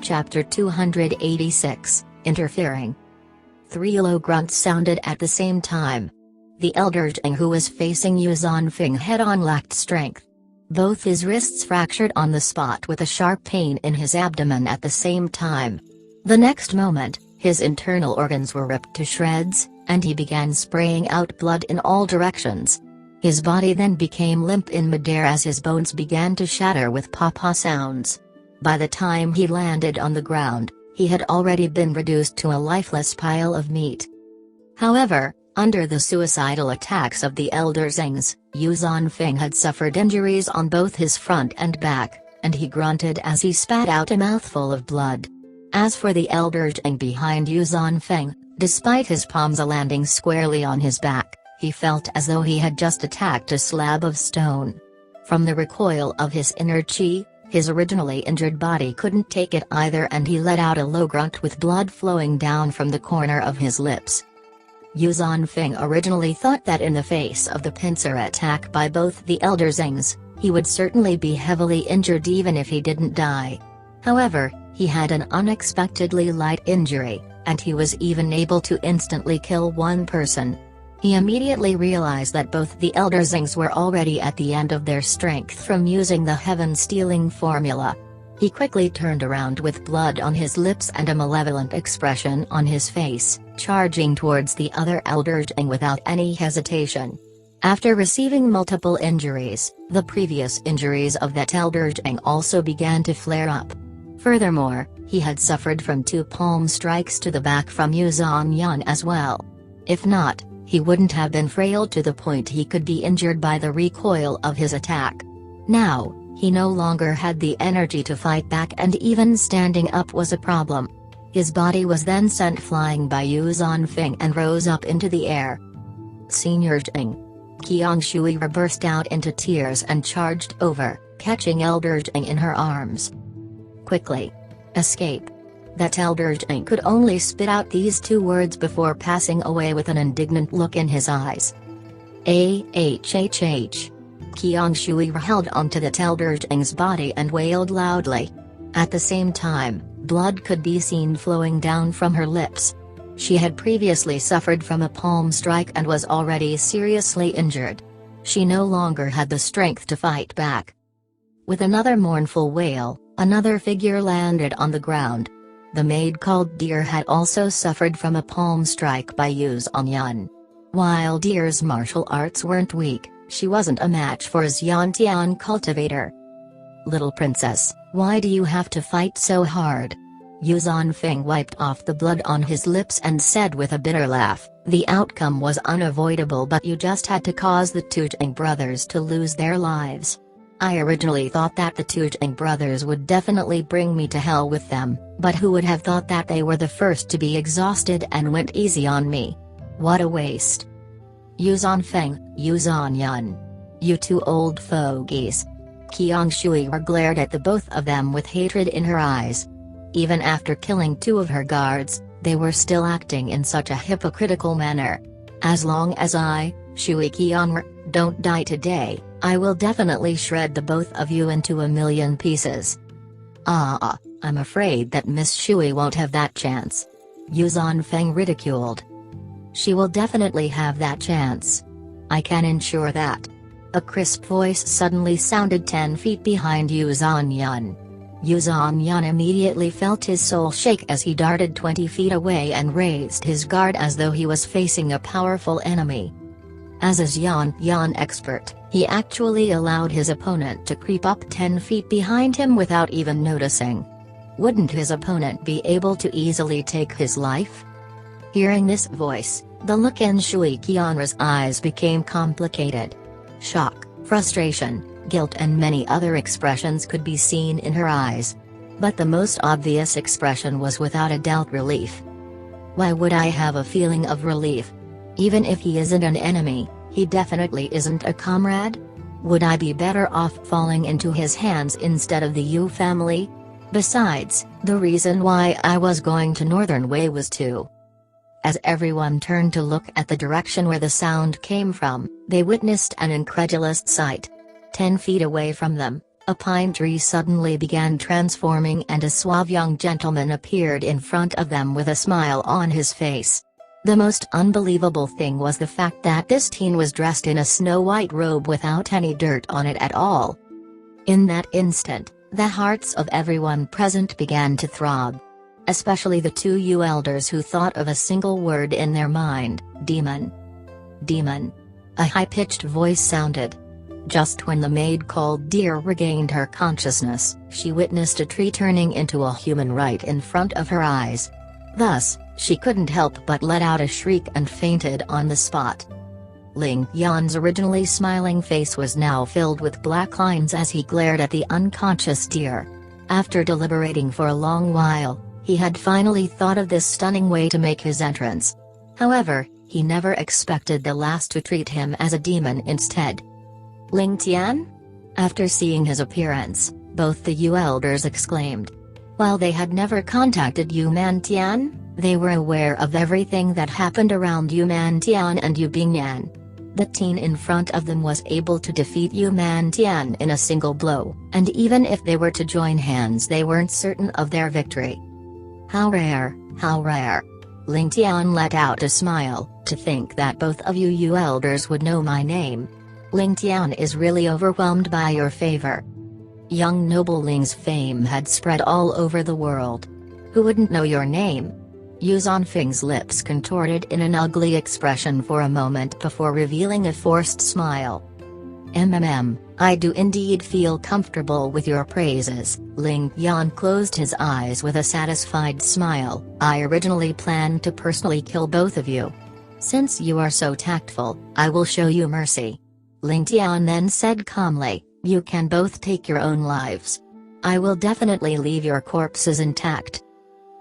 Chapter 286, Interfering. 3 low grunts sounded at the same time. The elder Zheng who was facing Yu Zanfeng head-on lacked strength. Both his wrists fractured on the spot with a sharp pain in his abdomen at the same time. The next moment, his internal organs were ripped to shreds, and he began spraying out blood in all directions. His body then became limp in midair as his bones began to shatter with papa sounds. By the time he landed on the ground, he had already been reduced to a lifeless pile of meat. However, under the suicidal attacks of the elder Zhengs, Yu Zanfeng had suffered injuries on both his front and back, and he grunted as he spat out a mouthful of blood. As for the elder Zheng behind Yu Zanfeng, despite his palms landing squarely on his back, he felt as though he had just attacked a slab of stone. From the recoil of his inner chi, his originally injured body couldn't take it either, and he let out a low grunt with blood flowing down from the corner of his lips. Yu Zanfeng originally thought that in the face of the pincer attack by both the elder Zhengs, he would certainly be heavily injured even if he didn't die. However, he had an unexpectedly light injury, and he was even able to instantly kill one person. He immediately realized that both the elder Zhengs were already at the end of their strength from using the heaven-stealing formula. He quickly turned around with blood on his lips and a malevolent expression on his face, charging towards the other elder Zheng without any hesitation. After receiving multiple injuries, the previous injuries of that elder Zheng also began to flare up. Furthermore, he had suffered from 2 palm strikes to the back from Yu Zanyan as well. If not, he wouldn't have been frail to the point he could be injured by the recoil of his attack. Now, he no longer had the energy to fight back, and even standing up was a problem. His body was then sent flying by Yu Zanfeng and rose up into the air. Senior Zheng. Qiang Shui burst out into tears and charged over, catching elder Zheng in her arms. Quickly. Escape. That elder Zheng could only spit out these 2 words before passing away with an indignant look in his eyes. Ah-h-h-h. Qiang Shui held onto the elder Zheng's body and wailed loudly. At the same time, blood could be seen flowing down from her lips. She had previously suffered from a palm strike and was already seriously injured. She no longer had the strength to fight back. With another mournful wail, another figure landed on the ground. The maid called Deer had also suffered from a palm strike by Yu Zanyan. While Deer's martial arts weren't weak, she wasn't a match for his Ling Tian cultivator. Little princess, why do you have to fight so hard? Yu Zanfeng wiped off the blood on his lips and said with a bitter laugh, the outcome was unavoidable, but you just had to cause the 2 Zheng brothers to lose their lives. I originally thought that the 2 Zheng brothers would definitely bring me to hell with them, but who would have thought that they were the first to be exhausted and went easy on me? What a waste. Yu Zanfeng, Yu Zanyan. You 2 old fogies. Qiang Shui glared at the both of them with hatred in her eyes. Even after killing 2 of her guards, they were still acting in such a hypocritical manner. As long as I, Shui Kianra, don't die today, I will definitely shred the both of you into 1,000,000 pieces. I'm afraid that Miss Shui won't have that chance. Yu Zanfeng ridiculed. She will definitely have that chance. I can ensure that. A crisp voice suddenly sounded 10 feet behind Yu Zanyan. Yu Zanyan immediately felt his soul shake as he darted 20 feet away and raised his guard as though he was facing a powerful enemy. As a Yan expert, he actually allowed his opponent to creep up 10 feet behind him without even noticing. Wouldn't his opponent be able to easily take his life? Hearing this voice, the look in Shui Kianra's eyes became complicated. Shock, frustration, guilt and many other expressions could be seen in her eyes. But the most obvious expression was without a doubt relief. Why would I have a feeling of relief? Even if he isn't an enemy, he definitely isn't a comrade? Would I be better off falling into his hands instead of the Yu family? Besides, the reason why I was going to Northern Wei was to. As everyone turned to look at the direction where the sound came from, they witnessed an incredulous sight. 10 feet away from them, A pine tree suddenly began transforming and a suave young gentleman appeared in front of them with a smile on his face. The most unbelievable thing was the fact that this teen was dressed in a snow-white robe without any dirt on it at all. In that instant, the hearts of everyone present began to throb. Especially the two you elders who thought of a single word in their mind: demon. Demon. A high-pitched voice sounded. Just when the maid called Deer regained her consciousness, she witnessed a tree turning into a human right in front of her eyes. Thus, she couldn't help but let out a shriek and fainted on the spot. Ling Tian's originally smiling face was now filled with black lines as he glared at the unconscious Deer. After deliberating for a long while, he had finally thought of this stunning way to make his entrance. However, he never expected the last to treat him as a demon instead. Ling Tian? After seeing his appearance, both the Yu elders exclaimed. While they had never contacted Yu Tian, they were aware of everything that happened around Yu Tian and Yu Bingyan. The teen in front of them was able to defeat Yu Tian in a single blow, and even if they were to join hands they weren't certain of their victory. How rare, how rare. Ling Tian let out a smile. To think that both of you elders would know my name. Ling Tian is really overwhelmed by your favor. Young noble Ling's fame had spread all over the world. Who wouldn't know your name? Yu Zanfeng's lips contorted in an ugly expression for a moment before revealing a forced smile. I do indeed feel comfortable with your praises. Ling Tian closed his eyes with a satisfied smile. I originally planned to personally kill both of you. Since you are so tactful, I will show you mercy. Ling Tian then said calmly, you can both take your own lives. I will definitely leave your corpses intact.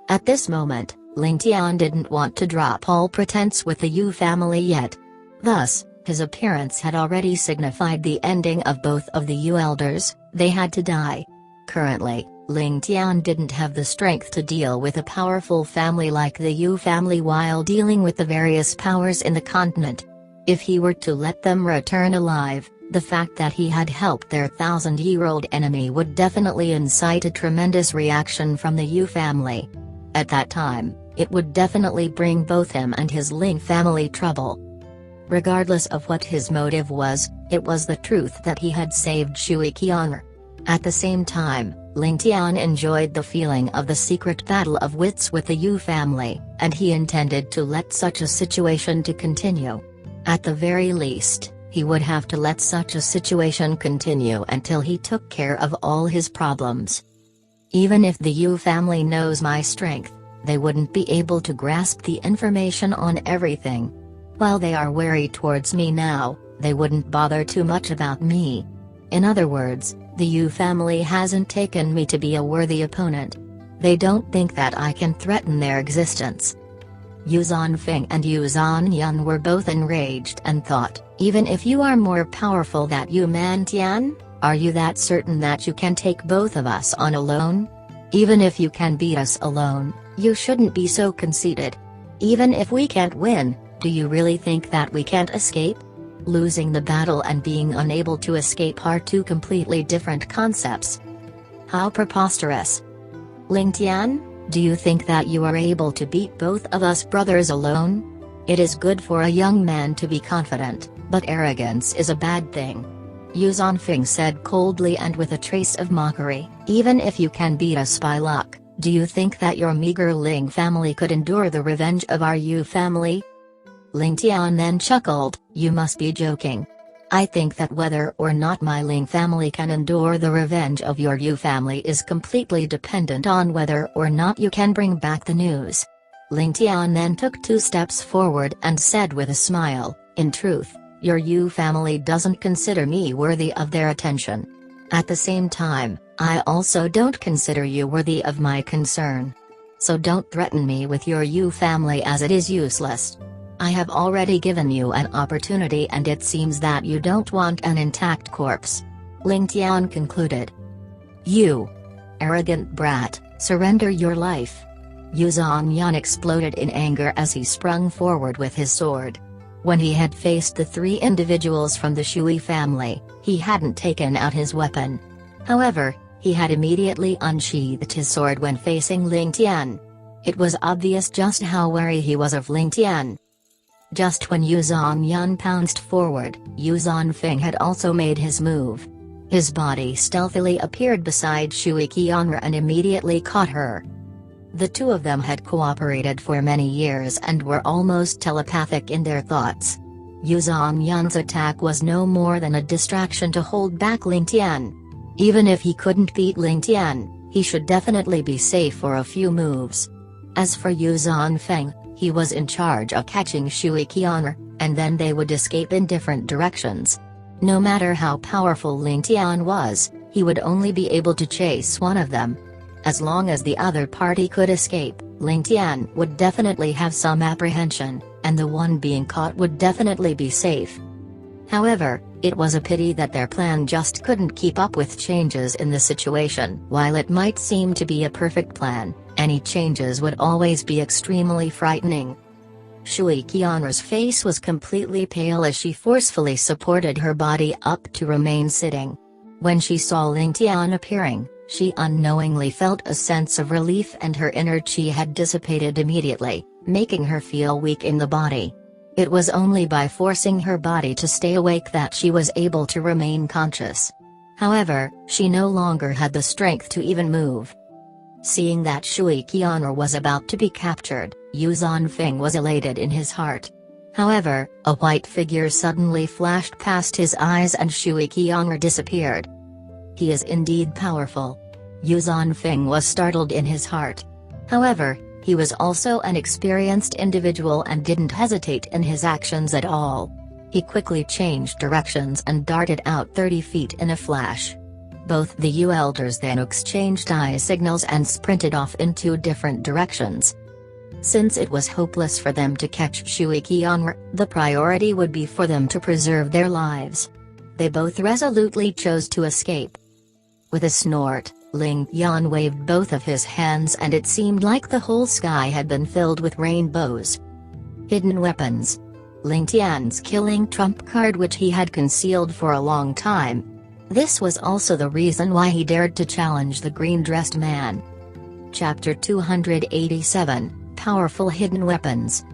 At this moment, Ling Tian didn't want to drop all pretense with the Yu family yet. Thus, his appearance had already signified the ending of both of the Yu elders. They had to die. Currently, Ling Tian didn't have the strength to deal with a powerful family like the Yu family while dealing with the various powers in the continent. If he were to let them return alive, the fact that he had helped their 1,000-year-old enemy would definitely incite a tremendous reaction from the Yu family. At that time, it would definitely bring both him and his Ling family trouble. Regardless of what his motive was, it was the truth that he had saved Shui Kianra. At the same time, Ling Tian enjoyed the feeling of the secret battle of wits with the Yu family, and he intended to let such a situation to continue. At the very least, he would have to let such a situation continue until he took care of all his problems. Even if the Yu family knows my strength, they wouldn't be able to grasp the information on everything. While they are wary towards me now, they wouldn't bother too much about me. In other words, the Yu family hasn't taken me to be a worthy opponent. They don't think that I can threaten their existence. Yu Zanfeng and Yu Zanyun were both enraged and thought, even if you are more powerful than Yu Tian, are you that certain that you can take both of us on alone? Even if you can beat us alone, you shouldn't be so conceited. Even if we can't win, do you really think that we can't escape? Losing the battle and being unable to escape are two completely different concepts. How preposterous. Ling Tian, do you think that you are able to beat both of us brothers alone? It is good for a young man to be confident, but arrogance is a bad thing. Yu Zanfeng said coldly and with a trace of mockery, even if you can beat us by luck, do you think that your meager Ling family could endure the revenge of our Yu family? Ling Tian then chuckled, you must be joking. I think that whether or not my Ling family can endure the revenge of your Yu family is completely dependent on whether or not you can bring back the news. Ling Tian then took 2 steps forward and said with a smile, in truth, your Yu family doesn't consider me worthy of their attention. At the same time, I also don't consider you worthy of my concern. So don't threaten me with your Yu family as it is useless. I have already given you an opportunity and it seems that you don't want an intact corpse. Ling Tian concluded. You arrogant brat, surrender your life. Yu Zanyun exploded in anger as he sprung forward with his sword. When he had faced the 3 individuals from the Shui family, he hadn't taken out his weapon. However, he had immediately unsheathed his sword when facing Ling Tian. It was obvious just how wary he was of Ling Tian. Just when Yu Zongyun pounced forward, Yu Zonfeng had also made his move. His body stealthily appeared beside Shui Kianra and immediately caught her. The two of them had cooperated for many years and were almost telepathic in their thoughts. Yu Zongyun's attack was no more than a distraction to hold back Ling Tian. Even if he couldn't beat Ling Tian, he should definitely be safe for a few moves. As for Yu Zonfeng, he was in charge of catching Shui Kianra, and then they would escape in different directions. No matter how powerful Ling Tian was, he would only be able to chase one of them. As long as the other party could escape, Ling Tian would definitely have some apprehension, and the one being caught would definitely be safe. However, it was a pity that their plan just couldn't keep up with changes in the situation. While it might seem to be a perfect plan, any changes would always be extremely frightening. Shui Kianra's face was completely pale as she forcefully supported her body up to remain sitting. When she saw Ling Tian appearing, she unknowingly felt a sense of relief and her inner qi had dissipated immediately, making her feel weak in the body. It was only by forcing her body to stay awake that she was able to remain conscious. However, she no longer had the strength to even move. Seeing that Shui Kianra was about to be captured, Yu Zonfeng was elated in his heart. However, a white figure suddenly flashed past his eyes and Shui Kianra disappeared. He is indeed powerful. Yu Zonfeng was startled in his heart. However, he was also an experienced individual and didn't hesitate in his actions at all. He quickly changed directions and darted out 30 feet in a flash. Both the Yu elders then exchanged eye signals and sprinted off in two different directions. Since it was hopeless for them to catch Shui Kianra, the priority would be for them to preserve their lives. They both resolutely chose to escape. With a snort, Ling Tian waved both of his hands and it seemed like the whole sky had been filled with rainbows. Hidden weapons. Ling Tian's killing trump card, which he had concealed for a long time. This was also the reason why he dared to challenge the green-dressed man. Chapter 287, Powerful Hidden Weapons.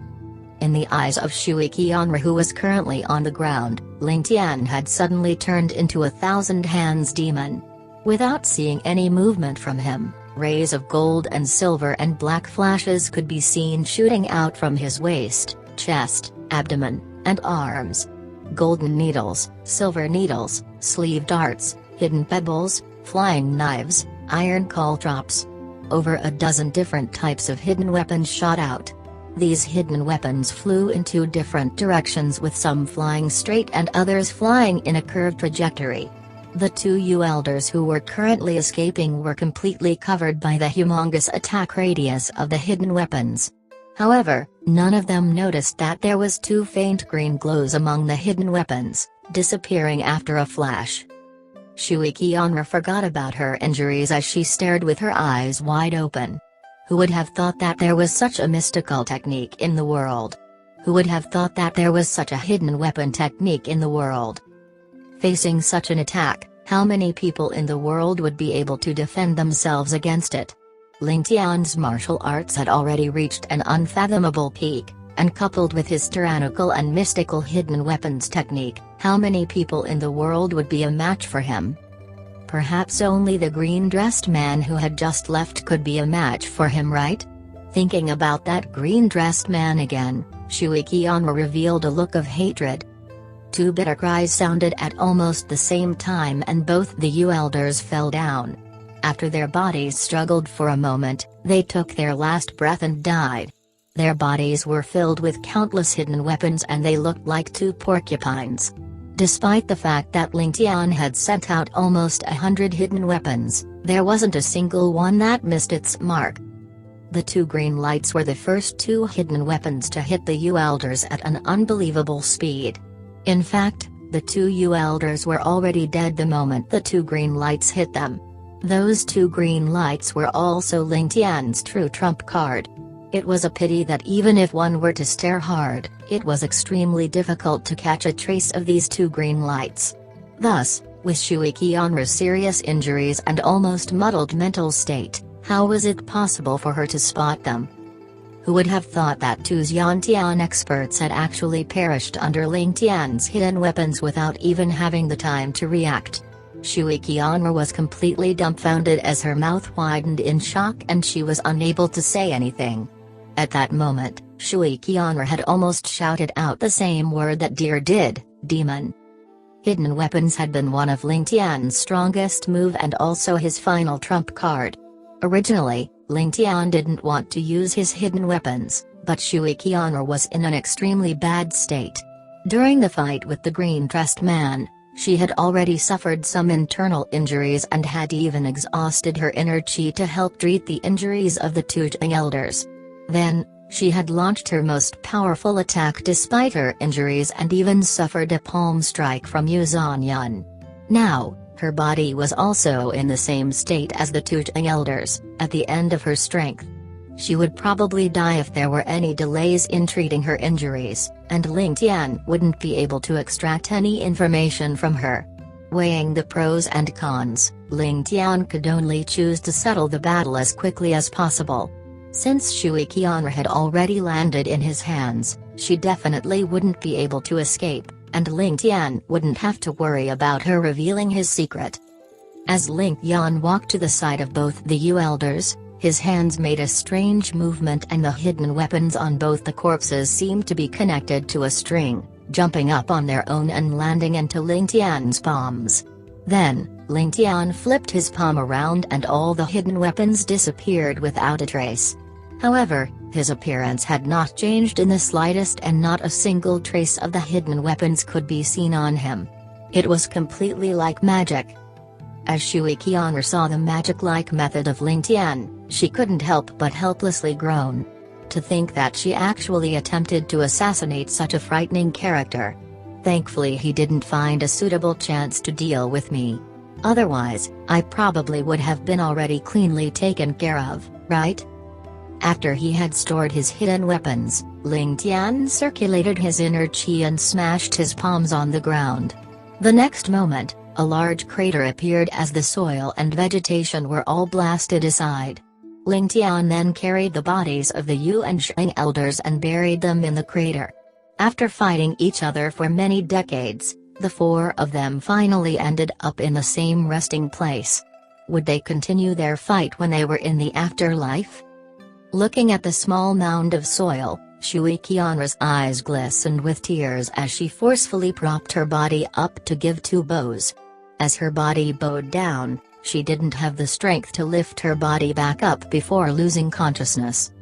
In the eyes of Shui Kianra, who was currently on the ground, Ling Tian had suddenly turned into a thousand-hands demon. Without seeing any movement from him, rays of gold and silver and black flashes could be seen shooting out from his waist, chest, abdomen, and arms. Golden needles, silver needles, sleeve darts, hidden pebbles, flying knives, iron caltrops. Over a dozen different types of hidden weapons shot out. These hidden weapons flew in two different directions, with some flying straight and others flying in a curved trajectory. The two Yu elders who were currently escaping were completely covered by the humongous attack radius of the hidden weapons. However, none of them noticed that there was two faint green glows among the hidden weapons, disappearing after a flash. Shui Kianra forgot about her injuries as she stared with her eyes wide open. Who would have thought that there was such a mystical technique in the world? Who would have thought that there was such a hidden weapon technique in the world? Facing such an attack, how many people in the world would be able to defend themselves against it? Ling Tian's martial arts had already reached an unfathomable peak, and coupled with his tyrannical and mystical hidden weapons technique, how many people in the world would be a match for him? Perhaps only the green-dressed man who had just left could be a match for him, right? Thinking about that green-dressed man again, Shui Kianra revealed a look of hatred. Two bitter cries sounded at almost the same time and both the Yu elders fell down. After their bodies struggled for a moment, they took their last breath and died. Their bodies were filled with countless hidden weapons and they looked like two porcupines. Despite the fact that Ling Tian had sent out almost 100 hidden weapons, there wasn't a single one that missed its mark. The two green lights were the first two hidden weapons to hit the Yu elders at an unbelievable speed. In fact, the two Yu elders were already dead the moment the two green lights hit them. Those two green lights were also Ling Tian's true trump card. It was a pity that even if one were to stare hard, it was extremely difficult to catch a trace of these two green lights. Thus, With Shui Kianra's serious injuries and almost muddled mental state, how was it possible for her to spot them? Who would have thought that two Xiantian experts had actually perished under Ling Tian's hidden weapons without even having the time to react? Shui Kianra was completely dumbfounded as her mouth widened in shock and she was unable to say anything. At that moment, Shui Kianra had almost shouted out the same word that Deer did, demon. Hidden weapons had been one of Ling Tian's strongest move and also his final trump card. Originally, Ling Tian didn't want to use his hidden weapons, but Shui Kianra was in an extremely bad state. During the fight with the green-dressed man, she had already suffered some internal injuries and had even exhausted her inner chi to help treat the injuries of the two elders. Then, she had launched her most powerful attack despite her injuries and even suffered a palm strike from Yu Zhanyun. Now, her body was also in the same state as the two elders, at the end of her strength. She would probably die if there were any delays in treating her injuries, and Ling Tian wouldn't be able to extract any information from her. Weighing the pros and cons, Ling Tian could only choose to settle the battle as quickly as possible. Since Shui Kianra had already landed in his hands, she definitely wouldn't be able to escape, and Ling Tian wouldn't have to worry about her revealing his secret. As Ling Tian walked to the side of both the Yu elders, his hands made a strange movement and the hidden weapons on both the corpses seemed to be connected to a string, jumping up on their own and landing into Ling Tian's palms. Then, Ling Tian flipped his palm around and all the hidden weapons disappeared without a trace. However, his appearance had not changed in the slightest and not a single trace of the hidden weapons could be seen on him. It was completely like magic. As Shui Kianra saw the magic-like method of Ling Tian, she couldn't help but helplessly groan. To think that she actually attempted to assassinate such a frightening character. Thankfully he didn't find a suitable chance to deal with me. Otherwise, I probably would have been already cleanly taken care of, right? After he had stored his hidden weapons, Ling Tian circulated his inner chi and smashed his palms on the ground. The next moment, a large crater appeared as the soil and vegetation were all blasted aside. Ling Tian then carried the bodies of the Yu and Sheng elders and buried them in the crater. After fighting each other for many decades, the four of them finally ended up in the same resting place. Would they continue their fight when they were in the afterlife? Looking at the small mound of soil, Shui Kianra's eyes glistened with tears as she forcefully propped her body up to give two bows. As her body bowed down, she didn't have the strength to lift her body back up before losing consciousness.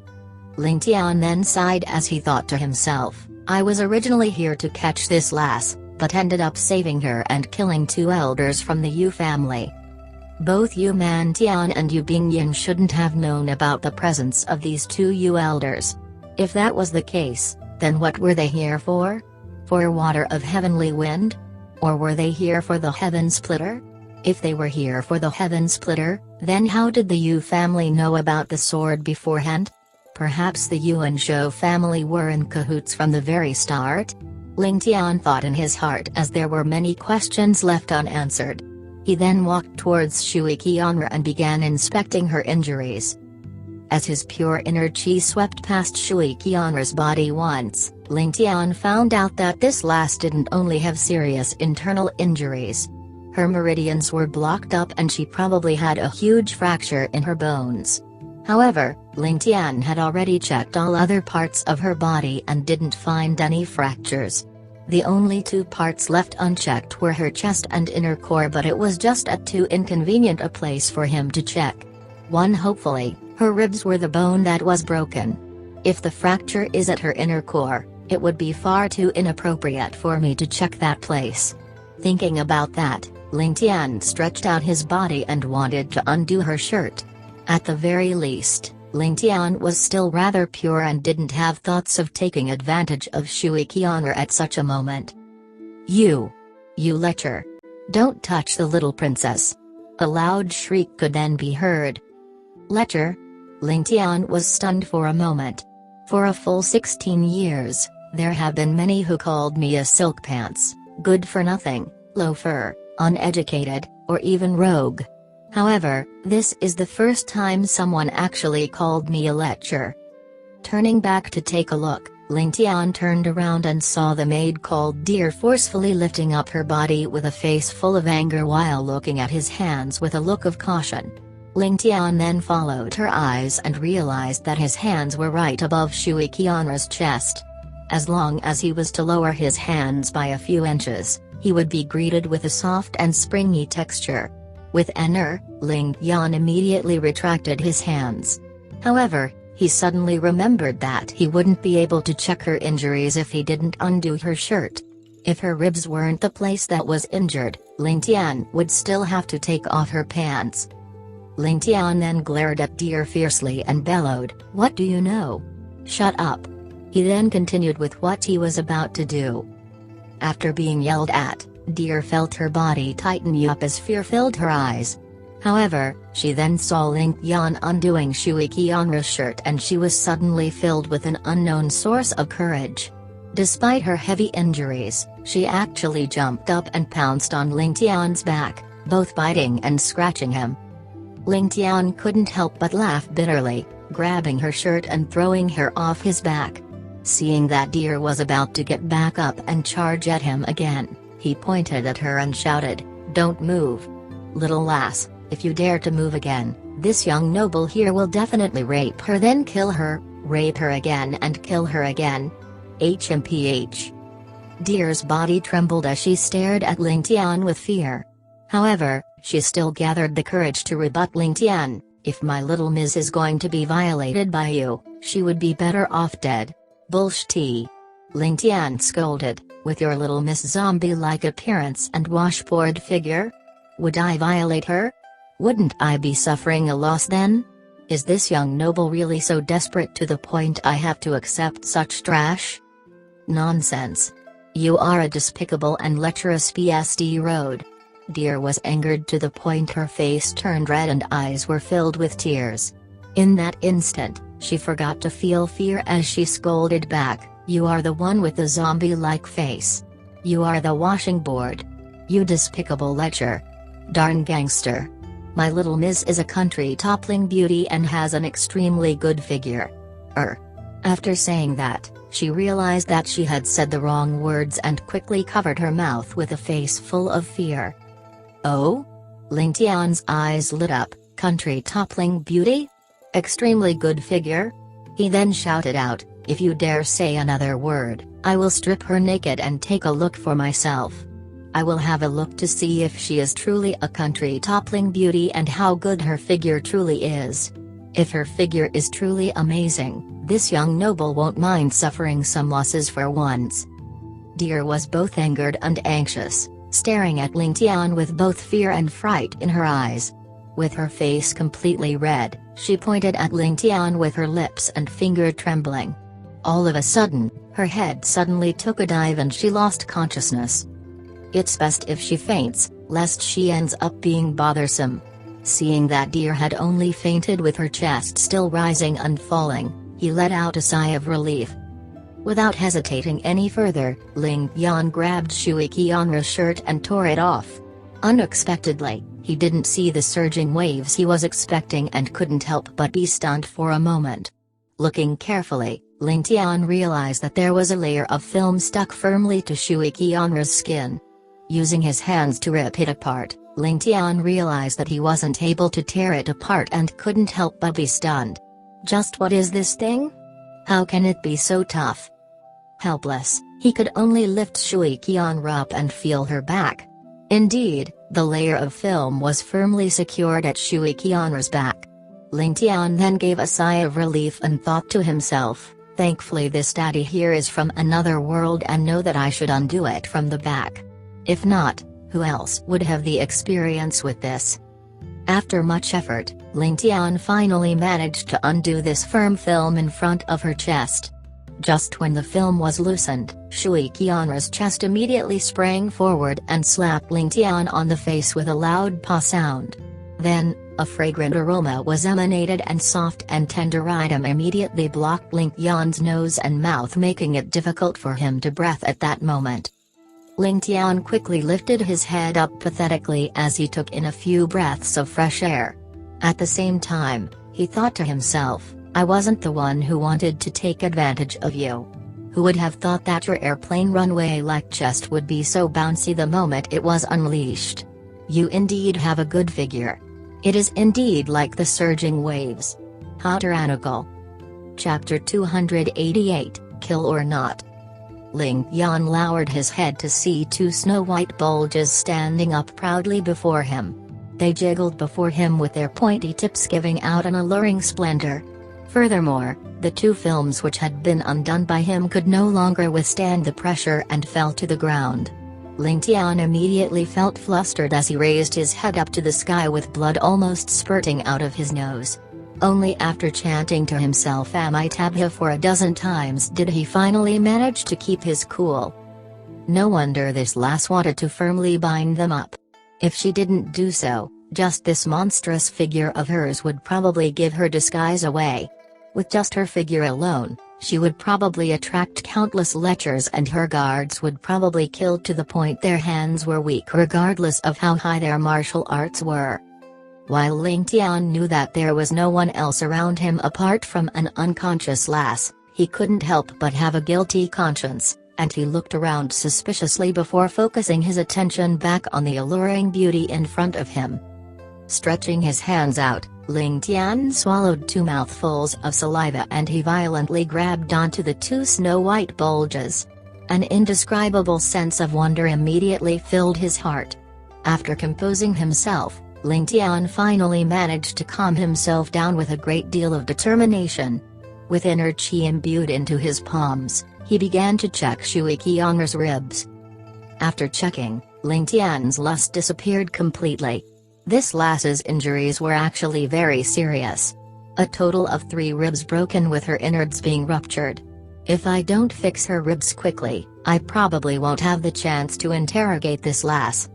Ling Tian then sighed as he thought to himself, I was originally here to catch this lass, but ended up saving her and killing two elders from the Yu family. Both Yu Mantian and Yu Bingyin shouldn't have known about the presence of these two Yu elders. If that was the case, then what were they here for? For water of heavenly wind? Or were they here for the heaven splitter? If they were here for the heaven splitter, then how did the Yu family know about the sword beforehand? Perhaps the Yu and Zhou family were in cahoots from the very start? Ling Tian thought in his heart as there were many questions left unanswered. He then walked towards Shui Kianra and began inspecting her injuries. As his pure inner chi swept past Shui Kianra's body once, Ling Tian found out that this lass didn't only have serious internal injuries. Her meridians were blocked up and she probably had a huge fracture in her bones. However, Ling Tian had already checked all other parts of her body and didn't find any fractures. The only two parts left unchecked were her chest and inner core, but it was just at too inconvenient a place for him to check. Hopefully, her ribs were the bone that was broken. If the fracture is at her inner core, it would be far too inappropriate for me to check that place. Thinking about that, Ling Tian stretched out his body and wanted to undo her shirt. At the very least, Ling Tian was still rather pure and didn't have thoughts of taking advantage of Shui Kianra at such a moment. You lecher! Don't touch the little princess! A loud shriek could then be heard. Lecher? Ling Tian was stunned for a moment. For a full 16 years, there have been many who called me a silk pants, good for nothing, loafer, uneducated, or even rogue. However, this is the first time someone actually called me a lecher." Turning back to take a look, Ling Tian turned around and saw the maid called Dear forcefully lifting up her body with a face full of anger while looking at his hands with a look of caution. Ling Tian then followed her eyes and realized that his hands were right above Shui Kianra's chest. As long as he was to lower his hands by a few inches, he would be greeted with a soft and springy texture. With anger, Ling Tian immediately retracted his hands. However, he suddenly remembered that he wouldn't be able to check her injuries if he didn't undo her shirt. If her ribs weren't the place that was injured, Ling Tian would still have to take off her pants. Ling Tian then glared at Dear fiercely and bellowed, "What do you know? Shut up." He then continued with what he was about to do. After being yelled at, Dear felt her body tighten up as fear filled her eyes. However, she then saw Ling Tian undoing Shui Kianra's shirt and she was suddenly filled with an unknown source of courage. Despite her heavy injuries, she actually jumped up and pounced on Ling Tian's back, both biting and scratching him. Ling Tian couldn't help but laugh bitterly, grabbing her shirt and throwing her off his back. Seeing that Dear was about to get back up and charge at him again, he pointed at her and shouted, "Don't move. Little lass, if you dare to move again, this young noble here will definitely rape her then kill her, rape her again and kill her again. HMPH." Dear's body trembled as she stared at Ling Tian with fear. However, she still gathered the courage to rebut Ling Tian, "If my little miss is going to be violated by you, she would be better off dead." "Bullshit!" Ling Tian scolded, "With your little miss zombie-like appearance and washboard figure? Would I violate her? Wouldn't I be suffering a loss then? Is this young noble really so desperate to the point I have to accept such trash? Nonsense. You are a despicable and lecherous PSD road." Dear was angered to the point her face turned red and eyes were filled with tears. In that instant, she forgot to feel fear as she scolded back, "You are the one with the zombie-like face. You are the washing board. You despicable lecher. Darn gangster. My little miss is a country-toppling beauty and has an extremely good figure." After saying that, she realized that she had said the wrong words and quickly covered her mouth with a face full of fear. "Oh?" Ling Tian's eyes lit up, "Country-toppling beauty? Extremely good figure?" He then shouted out, "If you dare say another word, I will strip her naked and take a look for myself. I will have a look to see if she is truly a country-toppling beauty and how good her figure truly is. If her figure is truly amazing, this young noble won't mind suffering some losses for once." Dear was both angered and anxious, staring at Ling Tian with both fear and fright in her eyes. With her face completely red, she pointed at Ling Tian with her lips and finger trembling. All of a sudden, her head suddenly took a dive and she lost consciousness. It's best if she faints, lest she ends up being bothersome. Seeing that Dear had only fainted with her chest still rising and falling, he let out a sigh of relief. Without hesitating any further, Ling Tian grabbed Shui Kianra's shirt and tore it off. Unexpectedly, he didn't see the surging waves he was expecting and couldn't help but be stunned for a moment. Looking carefully, Ling Tian realized that there was a layer of film stuck firmly to Shui Kianra's skin. Using his hands to rip it apart, Ling Tian realized that he wasn't able to tear it apart and couldn't help but be stunned. Just what is this thing? How can it be so tough? Helpless, he could only lift Shui Kianra up and feel her back. Indeed, the layer of film was firmly secured at Shui Kianra's back. Ling Tian then gave a sigh of relief and thought to himself, "Thankfully this daddy here is from another world and know that I should undo it from the back. If not, who else would have the experience with this?" After much effort, Ling Tian finally managed to undo this firm film in front of her chest. Just when the film was loosened, Shui Kianra's chest immediately sprang forward and slapped Ling Tian on the face with a loud paw sound. Then, a fragrant aroma was emanated and soft and tender item immediately blocked Ling Tian's nose and mouth, making it difficult for him to breathe at that moment. Ling Tian quickly lifted his head up pathetically as he took in a few breaths of fresh air. At the same time, he thought to himself, I wasn't the one who wanted to take advantage of you. Who would have thought that your airplane runway-like chest would be so bouncy the moment it was unleashed? You indeed have a good figure. It is indeed like the surging waves. How tyrannical. Chapter 288, Kill or Not. Ling Tian lowered his head to see two snow-white bulges standing up proudly before him. They jiggled before him with their pointy tips giving out an alluring splendor. Furthermore, the two films which had been undone by him could no longer withstand the pressure and fell to the ground. Ling Tian immediately felt flustered as he raised his head up to the sky with blood almost spurting out of his nose. Only after chanting to himself Amitabha for a dozen times did he finally manage to keep his cool. No wonder this lass wanted to firmly bind them up. If she didn't do so, just this monstrous figure of hers would probably give her disguise away. With just her figure alone, she would probably attract countless lechers and her guards would probably kill to the point their hands were weak regardless of how high their martial arts were. While Ling Tian knew that there was no one else around him apart from an unconscious lass, he couldn't help but have a guilty conscience, and he looked around suspiciously before focusing his attention back on the alluring beauty in front of him. Stretching his hands out, Ling Tian swallowed 2 mouthfuls of saliva and he violently grabbed onto the 2 snow-white bulges. An indescribable sense of wonder immediately filled his heart. After composing himself, Ling Tian finally managed to calm himself down with a great deal of determination. With inner chi imbued into his palms, he began to check Shui Kianra's ribs. After checking, Ling Tian's lust disappeared completely. This lass's injuries were actually very serious. A total of 3 ribs broken with her innards being ruptured. If I don't fix her ribs quickly, I probably won't have the chance to interrogate this lass.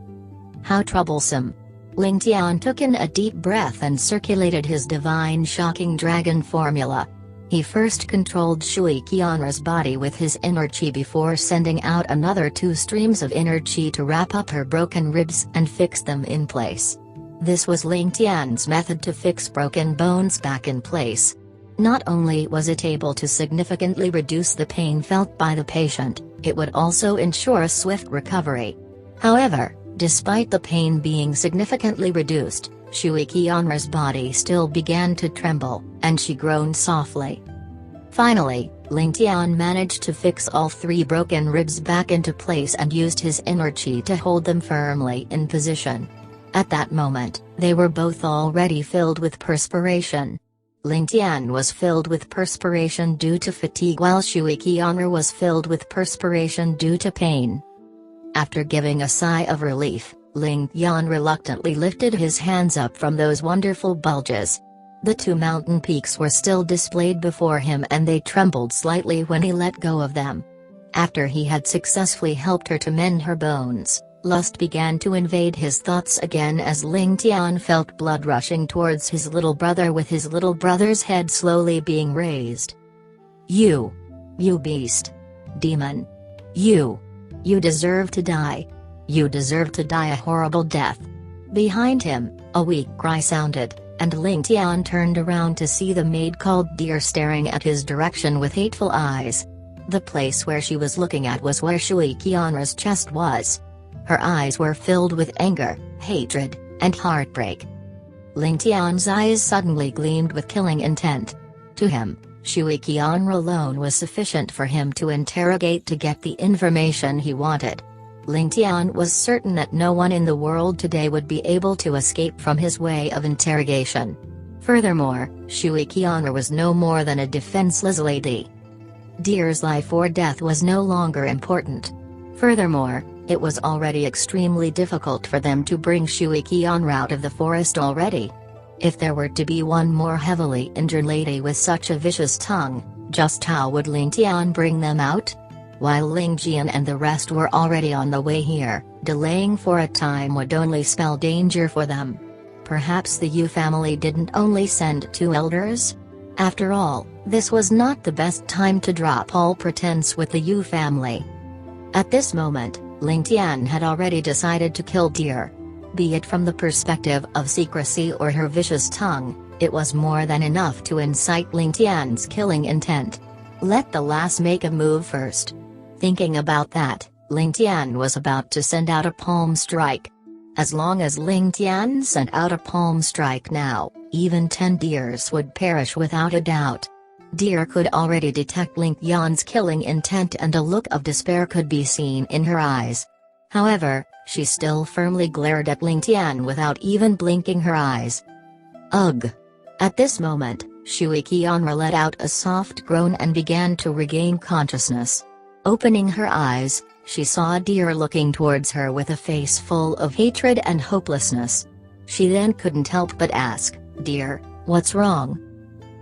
How troublesome. Ling Tian took in a deep breath and circulated his divine shocking dragon formula. He first controlled Shui Kianra's body with his inner chi before sending out another 2 streams of inner chi to wrap up her broken ribs and fix them in place. This was Ling Tian's method to fix broken bones back in place. Not only was it able to significantly reduce the pain felt by the patient, it would also ensure a swift recovery. However, despite the pain being significantly reduced, Shui Kianra's body still began to tremble, and she groaned softly. Finally, Ling Tian managed to fix all 3 broken ribs back into place and used his inner chi to hold them firmly in position. At that moment, they were both already filled with perspiration. Ling Tian was filled with perspiration due to fatigue while Shui Kianra was filled with perspiration due to pain. After giving a sigh of relief, Ling Tian reluctantly lifted his hands up from those wonderful bulges. The 2 mountain peaks were still displayed before him and they trembled slightly when he let go of them. After he had successfully helped her to mend her bones, lust began to invade his thoughts again as Ling Tian felt blood rushing towards his little brother with his little brother's head slowly being raised. You beast. Demon. You deserve to die. You deserve to die a horrible death. Behind him, a weak cry sounded, and Ling Tian turned around to see the maid called Deer staring at his direction with hateful eyes. The place where she was looking at was where Shui Kianra's chest was. Her eyes were filled with anger, hatred, and heartbreak. Ling Tian's eyes suddenly gleamed with killing intent. To him, Shui Kianra alone was sufficient for him to interrogate to get the information he wanted. Ling Tian was certain that no one in the world today would be able to escape from his way of interrogation. Furthermore, Shui Kianra was no more than a defenseless lady. Deer's life or death was no longer important. Furthermore, it was already extremely difficult for them to bring Shui Kianra out of the forest already. If there were to be one more heavily injured lady with such a vicious tongue, just how would Ling Tian bring them out? While Ling Tian and the rest were already on the way here, delaying for a time would only spell danger for them. Perhaps the Yu family didn't only send 2 elders? After all, this was not the best time to drop all pretense with the Yu family. At this moment, Ling Tian had already decided to kill Deer. Be it from the perspective of secrecy or her vicious tongue, it was more than enough to incite Ling Tian's killing intent. Let the lass make a move first. Thinking about that, Ling Tian was about to send out a palm strike. As long as Ling Tian sent out a palm strike now, even 10 deers would perish without a doubt. Deer could already detect Ling Tian's killing intent, and a look of despair could be seen in her eyes. However, she still firmly glared at Ling Tian without even blinking her eyes. Ugh! At this moment, Shui Kianra let out a soft groan and began to regain consciousness. Opening her eyes, she saw Deer looking towards her with a face full of hatred and hopelessness. She then couldn't help but ask, "Deer, what's wrong?"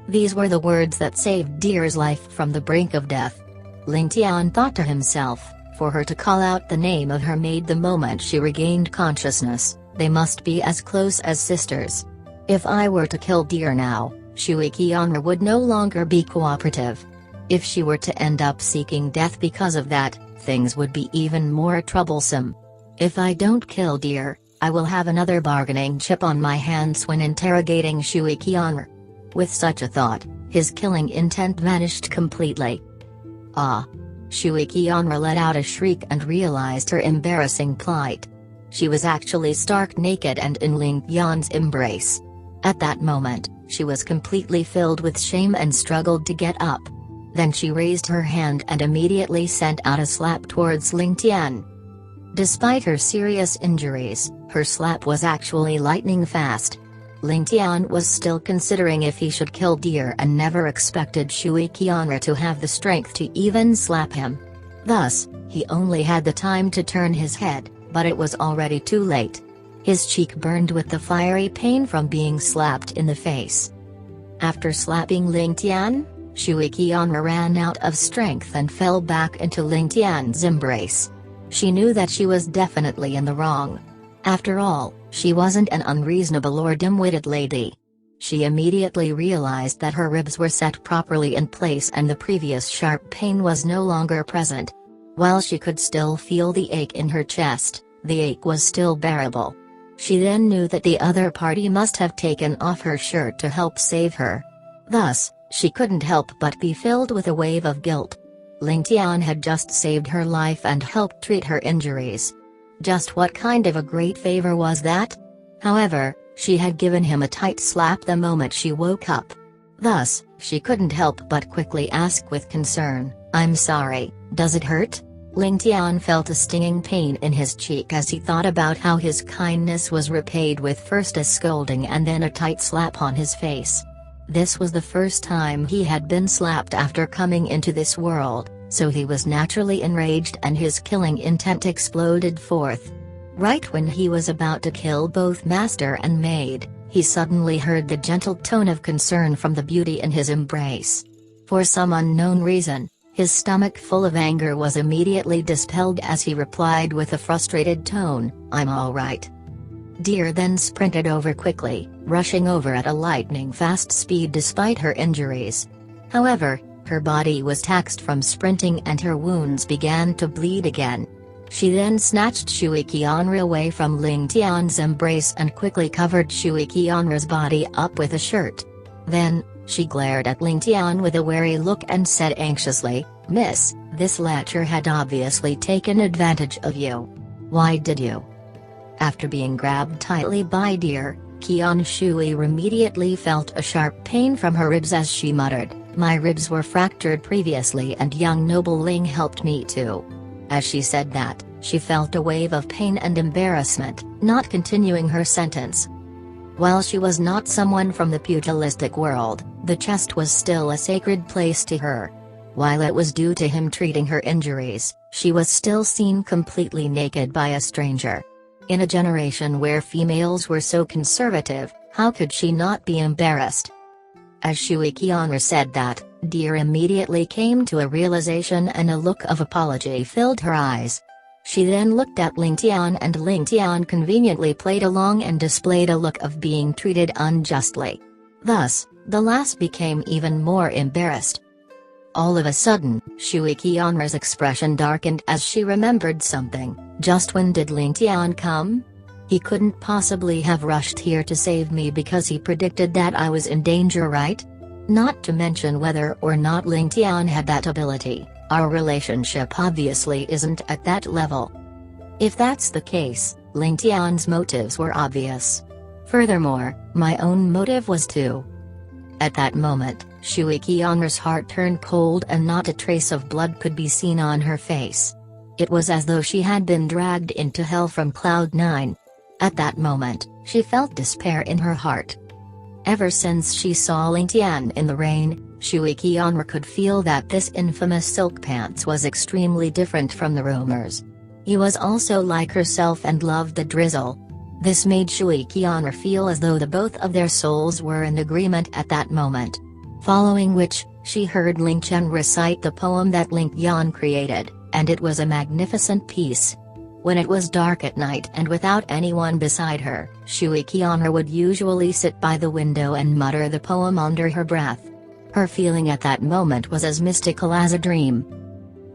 These were the words that saved Deer's life from the brink of death. Ling Tian thought to himself, for her to call out the name of her maid the moment she regained consciousness, they must be as close as sisters. If I were to kill Deer now, Shui Kianra would no longer be cooperative. If she were to end up seeking death because of that, things would be even more troublesome. If I don't kill Deer, I will have another bargaining chip on my hands when interrogating Shui Kianra. With such a thought, his killing intent vanished completely. Ah! Shui Kianra let out a shriek and realized her embarrassing plight. She was actually stark naked and in Ling Tian's embrace. At that moment, she was completely filled with shame and struggled to get up. Then she raised her hand and immediately sent out a slap towards Ling Tian. Despite her serious injuries, her slap was actually lightning fast. Ling Tian was still considering if he should kill Deer and never expected Shui Kianra to have the strength to even slap him. Thus, he only had the time to turn his head, but it was already too late. His cheek burned with the fiery pain from being slapped in the face. After slapping Ling Tian, Shui Kianra ran out of strength and fell back into Ling Tian's embrace. She knew that she was definitely in the wrong. After all, she wasn't an unreasonable or dim-witted lady. She immediately realized that her ribs were set properly in place and the previous sharp pain was no longer present. While she could still feel the ache in her chest, the ache was still bearable. She then knew that the other party must have taken off her shirt to help save her. Thus, she couldn't help but be filled with a wave of guilt. Ling Tian had just saved her life and helped treat her injuries. Just what kind of a great favor was that? However, she had given him a tight slap the moment she woke up. Thus, she couldn't help but quickly ask with concern, "I'm sorry, does it hurt?" Ling Tian felt a stinging pain in his cheek as he thought about how his kindness was repaid with first a scolding and then a tight slap on his face. This was the first time he had been slapped after coming into this world, so he was naturally enraged and his killing intent exploded forth. Right when he was about to kill both master and maid, he suddenly heard the gentle tone of concern from the beauty in his embrace. For some unknown reason, his stomach full of anger was immediately dispelled as he replied with a frustrated tone, "I'm all right." Deer then sprinted over quickly, rushing over at a lightning-fast speed despite her injuries. However, her body was taxed from sprinting and her wounds began to bleed again. She then snatched Shui Kianra away from Ling Tian's embrace and quickly covered Shui Kianra's body up with a shirt. Then, she glared at Ling Tian with a wary look and said anxiously, "Miss, this lecher had obviously taken advantage of you. Why did you?" After being grabbed tightly by Deer, Qian Shui immediately felt a sharp pain from her ribs as she muttered, "My ribs were fractured previously and young noble Ling helped me too." As she said that, she felt a wave of pain and embarrassment, not continuing her sentence. While she was not someone from the pugilistic world, the chest was still a sacred place to her. While it was due to him treating her injuries, she was still seen completely naked by a stranger. In a generation where females were so conservative, how could she not be embarrassed? As Shui Kianra said that, Deer immediately came to a realization and a look of apology filled her eyes. She then looked at Ling Tian and Ling Tian conveniently played along and displayed a look of being treated unjustly. Thus, the lass became even more embarrassed. All of a sudden, Shui Kianra's expression darkened as she remembered something. Just when did Ling Tian come? He couldn't possibly have rushed here to save me because he predicted that I was in danger, right? Not to mention whether or not Ling Tian had that ability, our relationship obviously isn't at that level. If that's the case, Ling Tian's motives were obvious. Furthermore, my own motive was too. At that moment, Shui Kianra's heart turned cold and not a trace of blood could be seen on her face. It was as though she had been dragged into hell from Cloud 9. At that moment, she felt despair in her heart. Ever since she saw Ling Tian in the rain, Shui Kianra could feel that this infamous silk pants was extremely different from the rumors. He was also like herself and loved the drizzle. This made Shui Kianra feel as though the both of their souls were in agreement at that moment. Following which, she heard Ling Tian recite the poem that Ling Tian created, and it was a magnificent piece. When it was dark at night and without anyone beside her, Shui Kianra would usually sit by the window and mutter the poem under her breath. Her feeling at that moment was as mystical as a dream.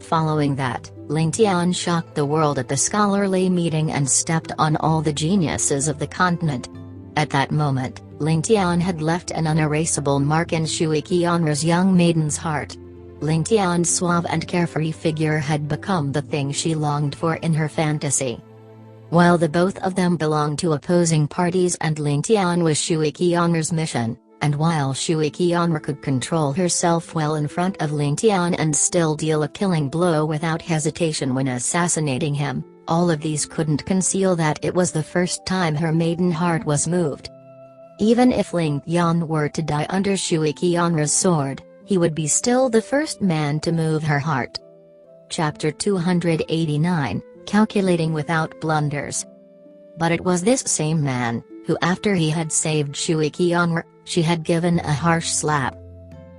Following that, Ling Tian shocked the world at the scholarly meeting and stepped on all the geniuses of the continent. At that moment, Ling Tian had left an unerasable mark in Shui Kianra's young maiden's heart. Ling Tian's suave and carefree figure had become the thing she longed for in her fantasy. While the both of them belonged to opposing parties and Ling Tian was Shui Kianra's mission, and while Shui Kianra could control herself well in front of Ling Tian and still deal a killing blow without hesitation when assassinating him, all of these couldn't conceal that it was the first time her maiden heart was moved. Even if Ling Tian were to die under Shui Kianra's sword, he would be still the first man to move her heart. Chapter 289, Calculating Without Blunders. But it was this same man, who after he had saved Shui Kianra, she had given a harsh slap.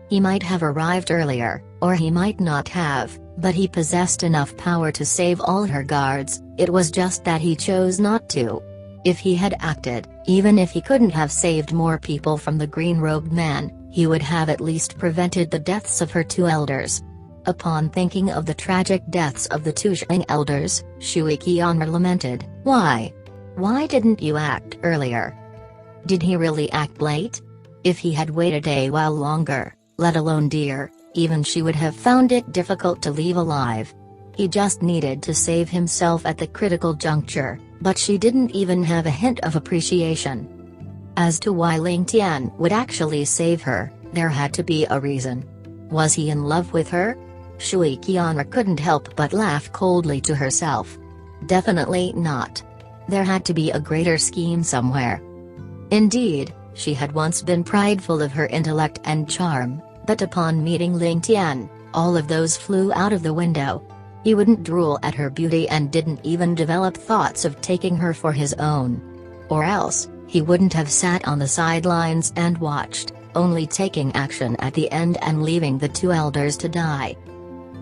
He might have arrived earlier, or he might not have, but he possessed enough power to save all her guards, it was just that he chose not to. If he had acted, even if he couldn't have saved more people from the green-robed man, he would have at least prevented the deaths of her two elders. Upon thinking of the tragic deaths of the two Shang elders, Shui Kianra lamented, "Why? Why didn't you act earlier? Did he really act late? If he had waited a while longer, let alone dear, even she would have found it difficult to leave alive. He just needed to save himself at the critical juncture, but she didn't even have a hint of appreciation." As to why Ling Tian would actually save her, there had to be a reason. Was he in love with her? Shui Kianra couldn't help but laugh coldly to herself. Definitely not. There had to be a greater scheme somewhere. Indeed, she had once been prideful of her intellect and charm, but upon meeting Ling Tian, all of those flew out of the window. He wouldn't drool at her beauty and didn't even develop thoughts of taking her for his own. Or else, he wouldn't have sat on the sidelines and watched, only taking action at the end and leaving the two elders to die.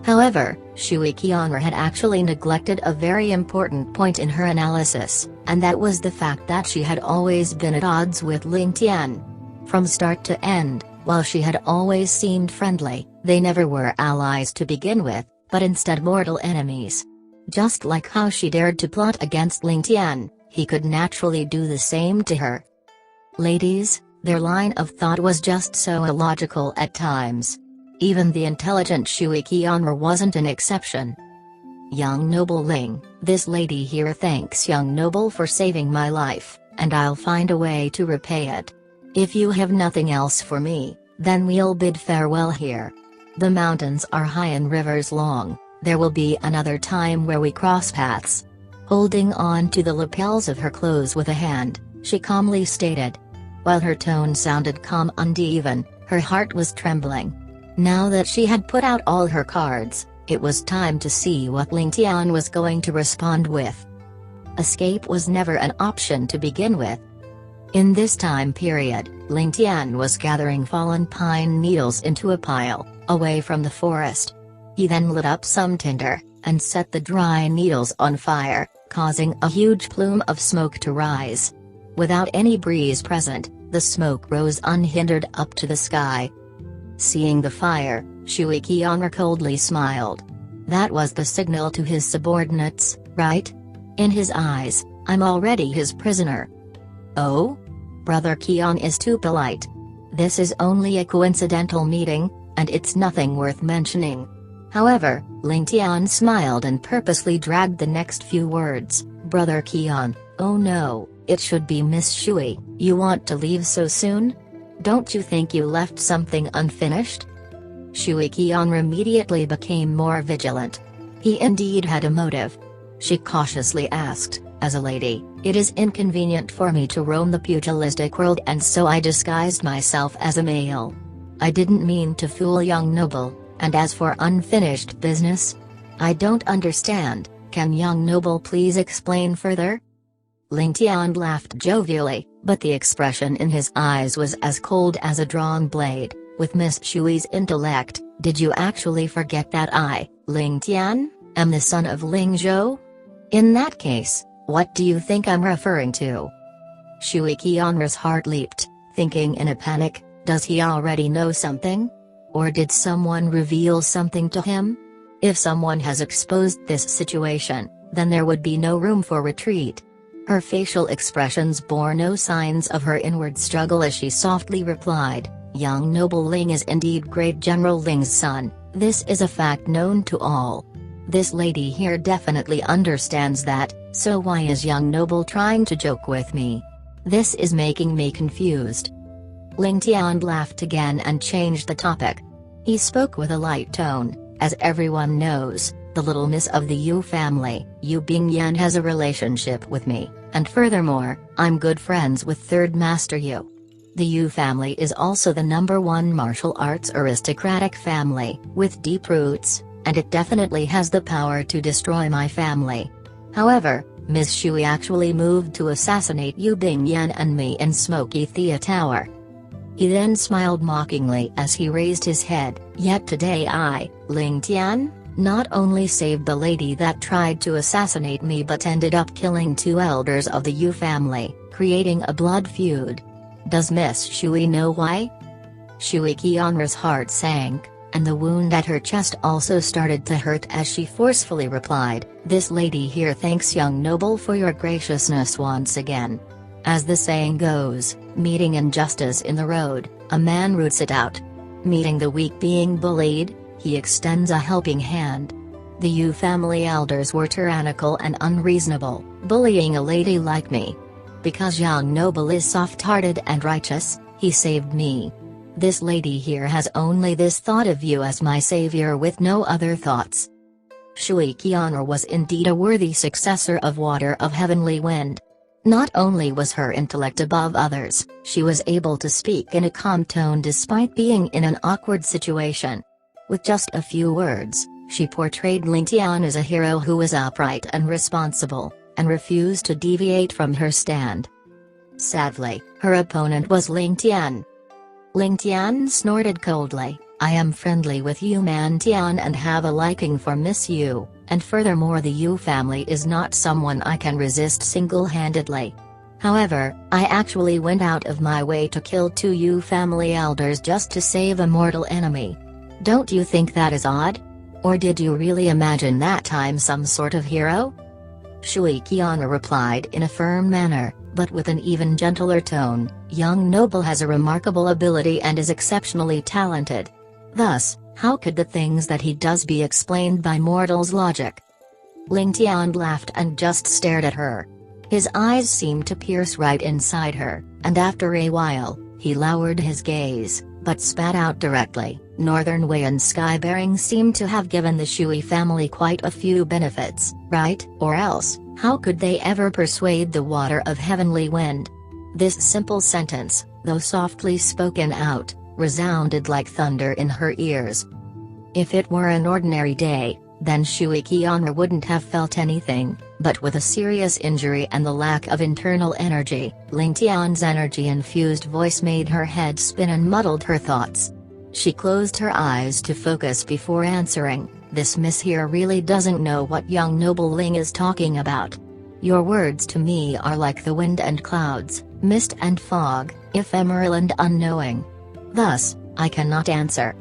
However, Shui Kianra had actually neglected a very important point in her analysis, and that was the fact that she had always been at odds with Ling Tian. From start to end, while she had always seemed friendly, they never were allies to begin with, but instead mortal enemies. Just like how she dared to plot against Ling Tian, he could naturally do the same to her. Ladies, their line of thought was just so illogical at times. Even the intelligent Shui Kianra wasn't an exception. "Young noble Ling, this lady here thanks young noble for saving my life, and I'll find a way to repay it. If you have nothing else for me, then we'll bid farewell here. The mountains are high and rivers long, there will be another time where we cross paths." Holding on to the lapels of her clothes with a hand, she calmly stated. While her tone sounded calm and even, her heart was trembling. Now that she had put out all her cards, it was time to see what Ling Tian was going to respond with. Escape was never an option to begin with. In this time period, Ling Tian was gathering fallen pine needles into a pile, away from the forest. He then lit up some tinder, and set the dry needles on fire, causing a huge plume of smoke to rise. Without any breeze present, the smoke rose unhindered up to the sky. Seeing the fire, Shui Kianra coldly smiled. That was the signal to his subordinates, right? In his eyes, I'm already his prisoner. Oh? Brother Qian is too polite. This is only a coincidental meeting, and it's nothing worth mentioning. However, Ling Tian smiled and purposely dragged the next few words. Brother Qian, oh no, it should be Miss Shui. You want to leave so soon? Don't you think you left something unfinished? Shui Kianra immediately became more vigilant. He indeed had a motive. She cautiously asked, as a lady, it is inconvenient for me to roam the pugilistic world, and so I disguised myself as a male. I didn't mean to fool young noble, and as for unfinished business? I don't understand, can young noble please explain further? Ling Tian laughed jovially, but the expression in his eyes was as cold as a drawn blade. With Miss Shui's intellect, did you actually forget that I, Ling Tian, am the son of Ling Zhou? In that case, what do you think I'm referring to? Shui Kianra's heart leaped, thinking in a panic, does he already know something? Or did someone reveal something to him? If someone has exposed this situation, then there would be no room for retreat. Her facial expressions bore no signs of her inward struggle as she softly replied, young noble Ling is indeed great General Ling's son, this is a fact known to all. This lady here definitely understands that, so why is young noble trying to joke with me? This is making me confused. Ling Tian laughed again and changed the topic. He spoke with a light tone, as everyone knows, the little miss of the Yu family, Yu Bingyan, has a relationship with me, and furthermore, I'm good friends with Third Master Yu. The Yu family is also the #1 martial arts aristocratic family, with deep roots, and it definitely has the power to destroy my family. However, Miss Shui actually moved to assassinate Yu Bingyan and me in Smoky Thea Tower. He then smiled mockingly as he raised his head, yet today I, Ling Tian, not only saved the lady that tried to assassinate me but ended up killing 2 elders of the Yu family, creating a blood feud. Does Miss Shui know why? Shui Kianra's heart sank, and the wound at her chest also started to hurt as she forcefully replied, this lady here thanks young noble for your graciousness once again. As the saying goes, meeting injustice in the road, a man roots it out. Meeting the weak being bullied, he extends a helping hand. The Yu family elders were tyrannical and unreasonable, bullying a lady like me. Because young noble is soft-hearted and righteous, he saved me. This lady here has only this thought of you as my savior with no other thoughts. Shui Kianra was indeed a worthy successor of Water of Heavenly Wind. Not only was her intellect above others, she was able to speak in a calm tone despite being in an awkward situation. With just a few words, she portrayed Ling Tian as a hero who was upright and responsible, and refused to deviate from her stand. Sadly, her opponent was Ling Tian. Ling Tian snorted coldly, I am friendly with Yu Man Tian and have a liking for Miss Yu, and furthermore the Yu family is not someone I can resist single-handedly. However, I actually went out of my way to kill 2 Yu family elders just to save a mortal enemy. Don't you think that is odd? Or did you really imagine that I'm some sort of hero? Shui Kianra replied in a firm manner, but with an even gentler tone, young noble has a remarkable ability and is exceptionally talented. Thus, how could the things that he does be explained by mortals' logic? Ling Tian laughed and just stared at her. His eyes seemed to pierce right inside her, and after a while, he lowered his gaze, but spat out directly, Northern Wei and Skybearing seem to have given the Shui family quite a few benefits, right? Or else, how could they ever persuade the Water of Heavenly Wind? This simple sentence, though softly spoken out, resounded like thunder in her ears. If it were an ordinary day, then Shui Kianra wouldn't have felt anything, but with a serious injury and the lack of internal energy, Ling Tian's energy-infused voice made her head spin and muddled her thoughts. She closed her eyes to focus before answering, this miss here really doesn't know what young noble Ling is talking about. Your words to me are like the wind and clouds, mist and fog, ephemeral and unknowing. Thus, I cannot answer.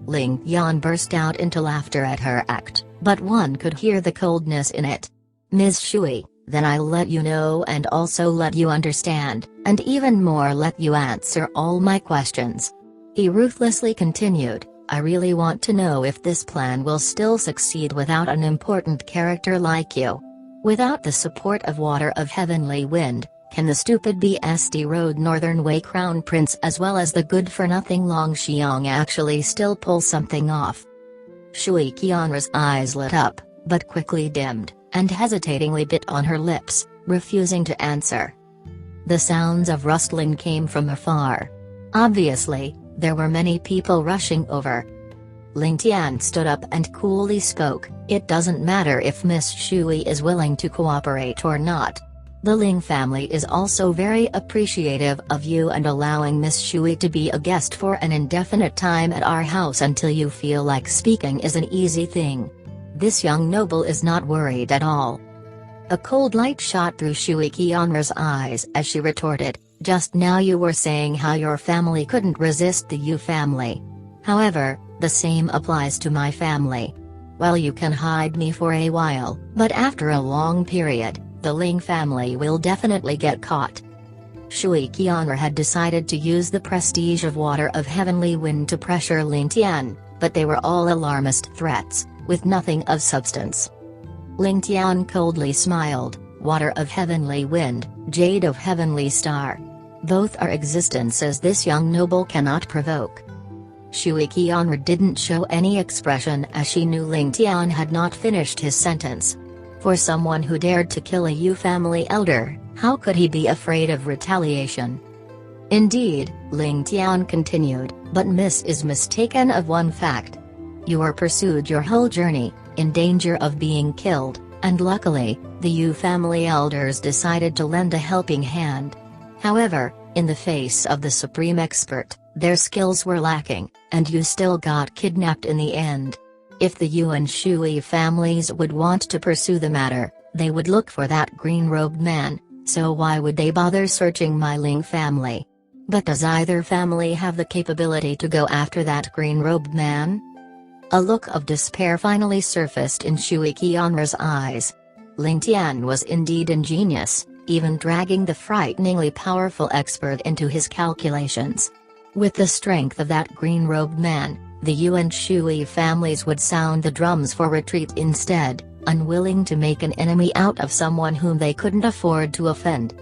Ling Tian burst out into laughter at her act, but one could hear the coldness in it. Ms. Shui, then I'll let you know and also let you understand, and even more let you answer all my questions. He ruthlessly continued, I really want to know if this plan will still succeed without an important character like you. Without the support of Water of Heavenly Wind, can the stupid BSD Road Northern Wei Crown Prince as well as the good-for-nothing Long Xiang actually still pull something off? Shui Kianra's eyes lit up, but quickly dimmed, and hesitatingly bit on her lips, refusing to answer. The sounds of rustling came from afar. Obviously, there were many people rushing over. Ling Tian stood up and coolly spoke, it doesn't matter if Miss Shui is willing to cooperate or not. The Ling family is also very appreciative of you, and allowing Miss Shui to be a guest for an indefinite time at our house until you feel like speaking is an easy thing. This young noble is not worried at all. A cold light shot through Shui Kianra's eyes as she retorted, just now you were saying how your family couldn't resist the Yu family. However, the same applies to my family. Well, you can hide me for a while, but after a long period, the Ling family will definitely get caught. Shui Kianra had decided to use the prestige of Water of Heavenly Wind to pressure Ling Tian, but they were all alarmist threats, with nothing of substance. Ling Tian coldly smiled, Water of Heavenly Wind, Jade of Heavenly Star. Both are existences this young noble cannot provoke. Shui Kianra didn't show any expression as she knew Ling Tian had not finished his sentence. For someone who dared to kill a Yu family elder, how could he be afraid of retaliation? Indeed, Ling Tian continued, but Miss is mistaken of one fact. You were pursued your whole journey, in danger of being killed, and luckily, the Yu family elders decided to lend a helping hand. However, in the face of the supreme expert, their skills were lacking, and you still got kidnapped in the end. If the Yu and Shui families would want to pursue the matter, they would look for that green-robed man, so why would they bother searching my Ling family? But does either family have the capability to go after that green-robed man? A look of despair finally surfaced in Shui Kianra's eyes. Ling Tian was indeed ingenious, even dragging the frighteningly powerful expert into his calculations. With the strength of that green-robed man, the Yu and Shui families would sound the drums for retreat instead, unwilling to make an enemy out of someone whom they couldn't afford to offend.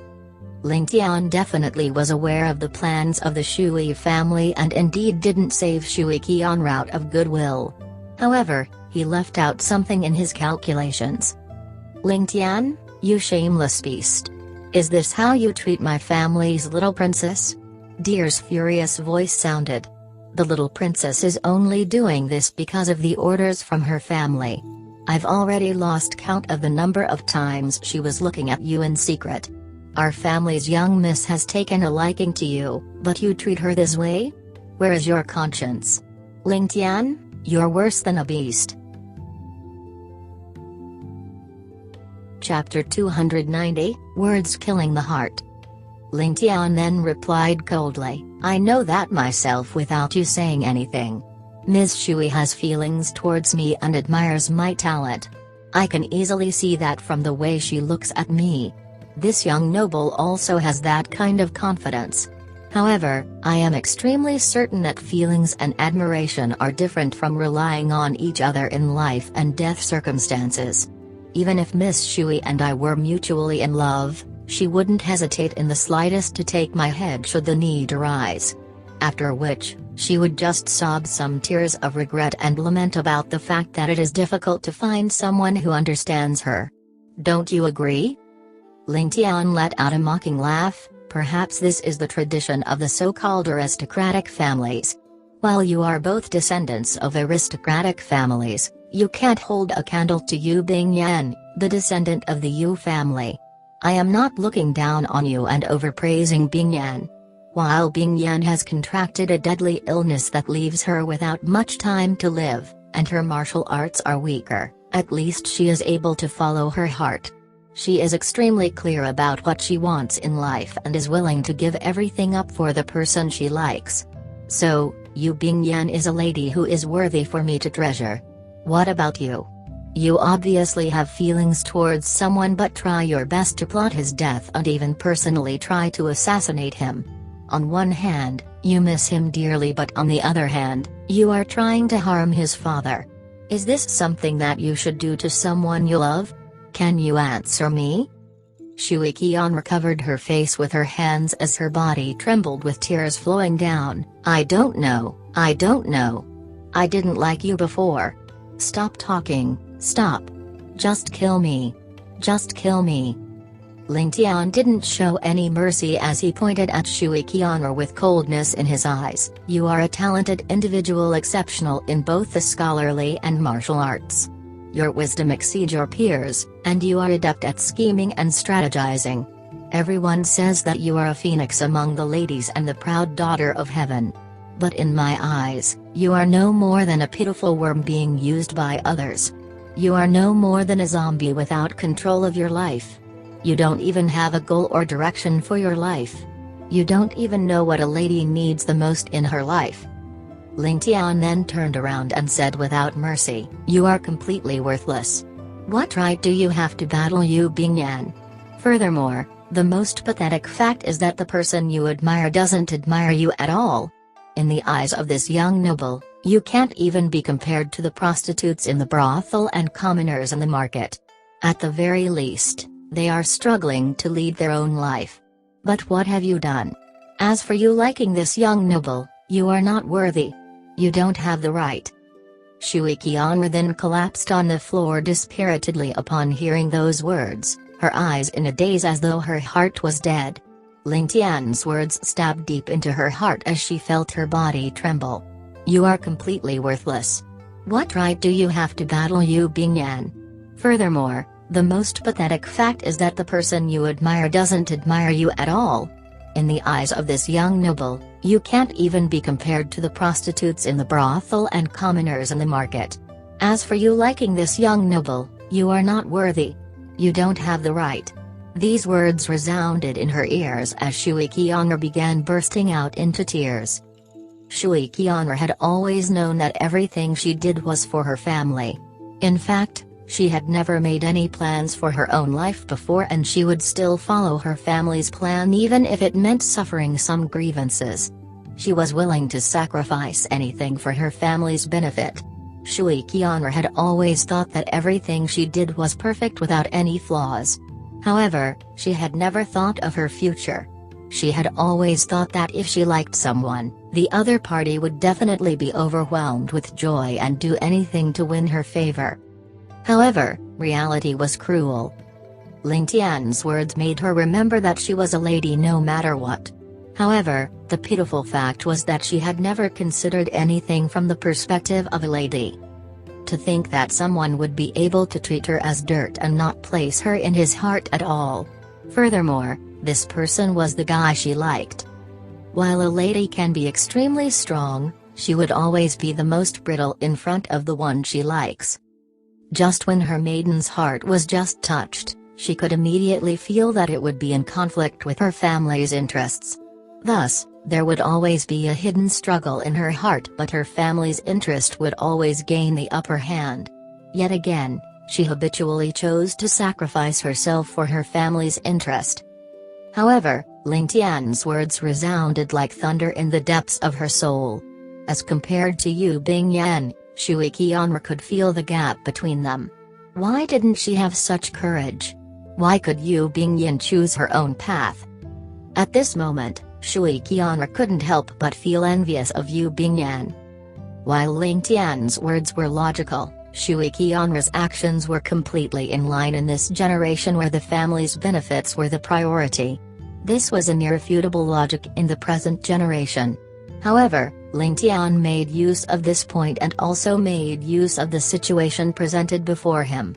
Ling Tian definitely was aware of the plans of the Shui family and indeed didn't save Shui Kianra out of goodwill. However, he left out something in his calculations. Ling Tian, you shameless beast. Is this how you treat my family's little princess? Deer's furious voice sounded. The little princess is only doing this because of the orders from her family. I've already lost count of the number of times she was looking at you in secret. Our family's young miss has taken a liking to you, but you treat her this way? Where is your conscience? Ling Tian, you're worse than a beast. Chapter 290, Words Killing the Heart. Ling Tian then replied coldly, I know that myself without you saying anything. Ms. Shui has feelings towards me and admires my talent. I can easily see that from the way she looks at me. This young noble also has that kind of confidence. However, I am extremely certain that feelings and admiration are different from relying on each other in life and death circumstances. Even if Miss Shui and I were mutually in love, she wouldn't hesitate in the slightest to take my head should the need arise. After which, she would just sob some tears of regret and lament about the fact that it is difficult to find someone who understands her. Don't you agree? Ling Tian let out a mocking laugh, perhaps this is the tradition of the so-called aristocratic families. While you are both descendants of aristocratic families, you can't hold a candle to Yu Bingyan, the descendant of the Yu family. I am not looking down on you and overpraising Bingyan. While Bingyan has contracted a deadly illness that leaves her without much time to live, and her martial arts are weaker, at least she is able to follow her heart. She is extremely clear about what she wants in life and is willing to give everything up for the person she likes. So, Yu Bingyan is a lady who is worthy for me to treasure. What about you? You obviously have feelings towards someone, but try your best to plot his death and even personally try to assassinate him. On one hand, you miss him dearly, but on the other hand, you are trying to harm his father. Is this something that you should do to someone you love? Can you answer me? Shui Kianra covered her face with her hands as her body trembled with tears flowing down. I don't know. I didn't like you before. Stop talking, stop. Just kill me. Just kill me. Ling Tian didn't show any mercy as he pointed at Shui Kianra with coldness in his eyes. You are a talented individual, exceptional in both the scholarly and martial arts. Your wisdom exceeds your peers, and you are adept at scheming and strategizing. Everyone says that you are a phoenix among the ladies and the proud daughter of heaven. But in my eyes, you are no more than a pitiful worm being used by others. You are no more than a zombie without control of your life. You don't even have a goal or direction for your life. You don't even know what a lady needs the most in her life. Ling Tian then turned around and said without mercy, you are completely worthless. What right do you have to battle Yu Bingyan? Furthermore, the most pathetic fact is that the person you admire doesn't admire you at all. In the eyes of this young noble, you can't even be compared to the prostitutes in the brothel and commoners in the market. At the very least, they are struggling to lead their own life. But what have you done? As for you liking this young noble, you are not worthy. You don't have the right. Shui Kianra then collapsed on the floor dispiritedly upon hearing those words, her eyes in a daze as though her heart was dead. Ling Tian's words stabbed deep into her heart as she felt her body tremble. You are completely worthless. What right do you have to battle Yu Bingyan? Furthermore, the most pathetic fact is that the person you admire doesn't admire you at all. In the eyes of this young noble, you can't even be compared to the prostitutes in the brothel and commoners in the market. As for you liking this young noble, you are not worthy. You don't have the right. These words resounded in her ears as Shui Kianra began bursting out into tears. Shui Kianra had always known that everything she did was for her family. In fact, she had never made any plans for her own life before, and she would still follow her family's plan even if it meant suffering some grievances. She was willing to sacrifice anything for her family's benefit. Shui Kianra had always thought that everything she did was perfect without any flaws. However, she had never thought of her future. She had always thought that if she liked someone, the other party would definitely be overwhelmed with joy and do anything to win her favor. However, reality was cruel. Ling Tian's words made her remember that she was a lady no matter what. However, the pitiful fact was that she had never considered anything from the perspective of a lady. To think that someone would be able to treat her as dirt and not place her in his heart at all. Furthermore, this person was the guy she liked. While a lady can be extremely strong, she would always be the most brittle in front of the one she likes. Just when her maiden's heart was just touched, she could immediately feel that it would be in conflict with her family's interests. Thus, there would always be a hidden struggle in her heart, but her family's interest would always gain the upper hand. Yet again, she habitually chose to sacrifice herself for her family's interest. However, Ling Tian's words resounded like thunder in the depths of her soul. As compared to Yu Bingyan, Shui Kianra could feel the gap between them. Why didn't she have such courage? Why could Yu Bingyan choose her own path? At this moment, Shui Kianra couldn't help but feel envious of Yu Bingyan. While Ling Tian's words were logical, Shui Kianra's actions were completely in line in this generation where the family's benefits were the priority. This was an irrefutable logic in the present generation. However, Ling Tian made use of this point and also made use of the situation presented before him.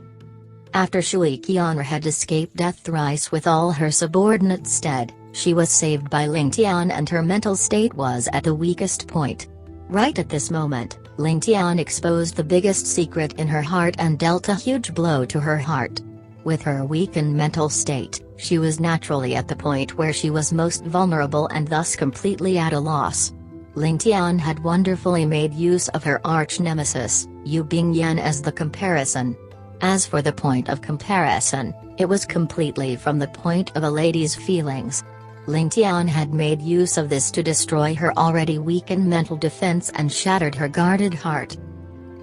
After Shui Kianra had escaped death thrice with all her subordinates dead, she was saved by Ling Tian and her mental state was at the weakest point. Right at this moment, Ling Tian exposed the biggest secret in her heart and dealt a huge blow to her heart. With her weakened mental state, she was naturally at the point where she was most vulnerable and thus completely at a loss. Ling Tian had wonderfully made use of her arch-nemesis, Yu Bingyan, as the comparison. As for the point of comparison, it was completely from the point of a lady's feelings. Ling Tian had made use of this to destroy her already weakened mental defense and shattered her guarded heart.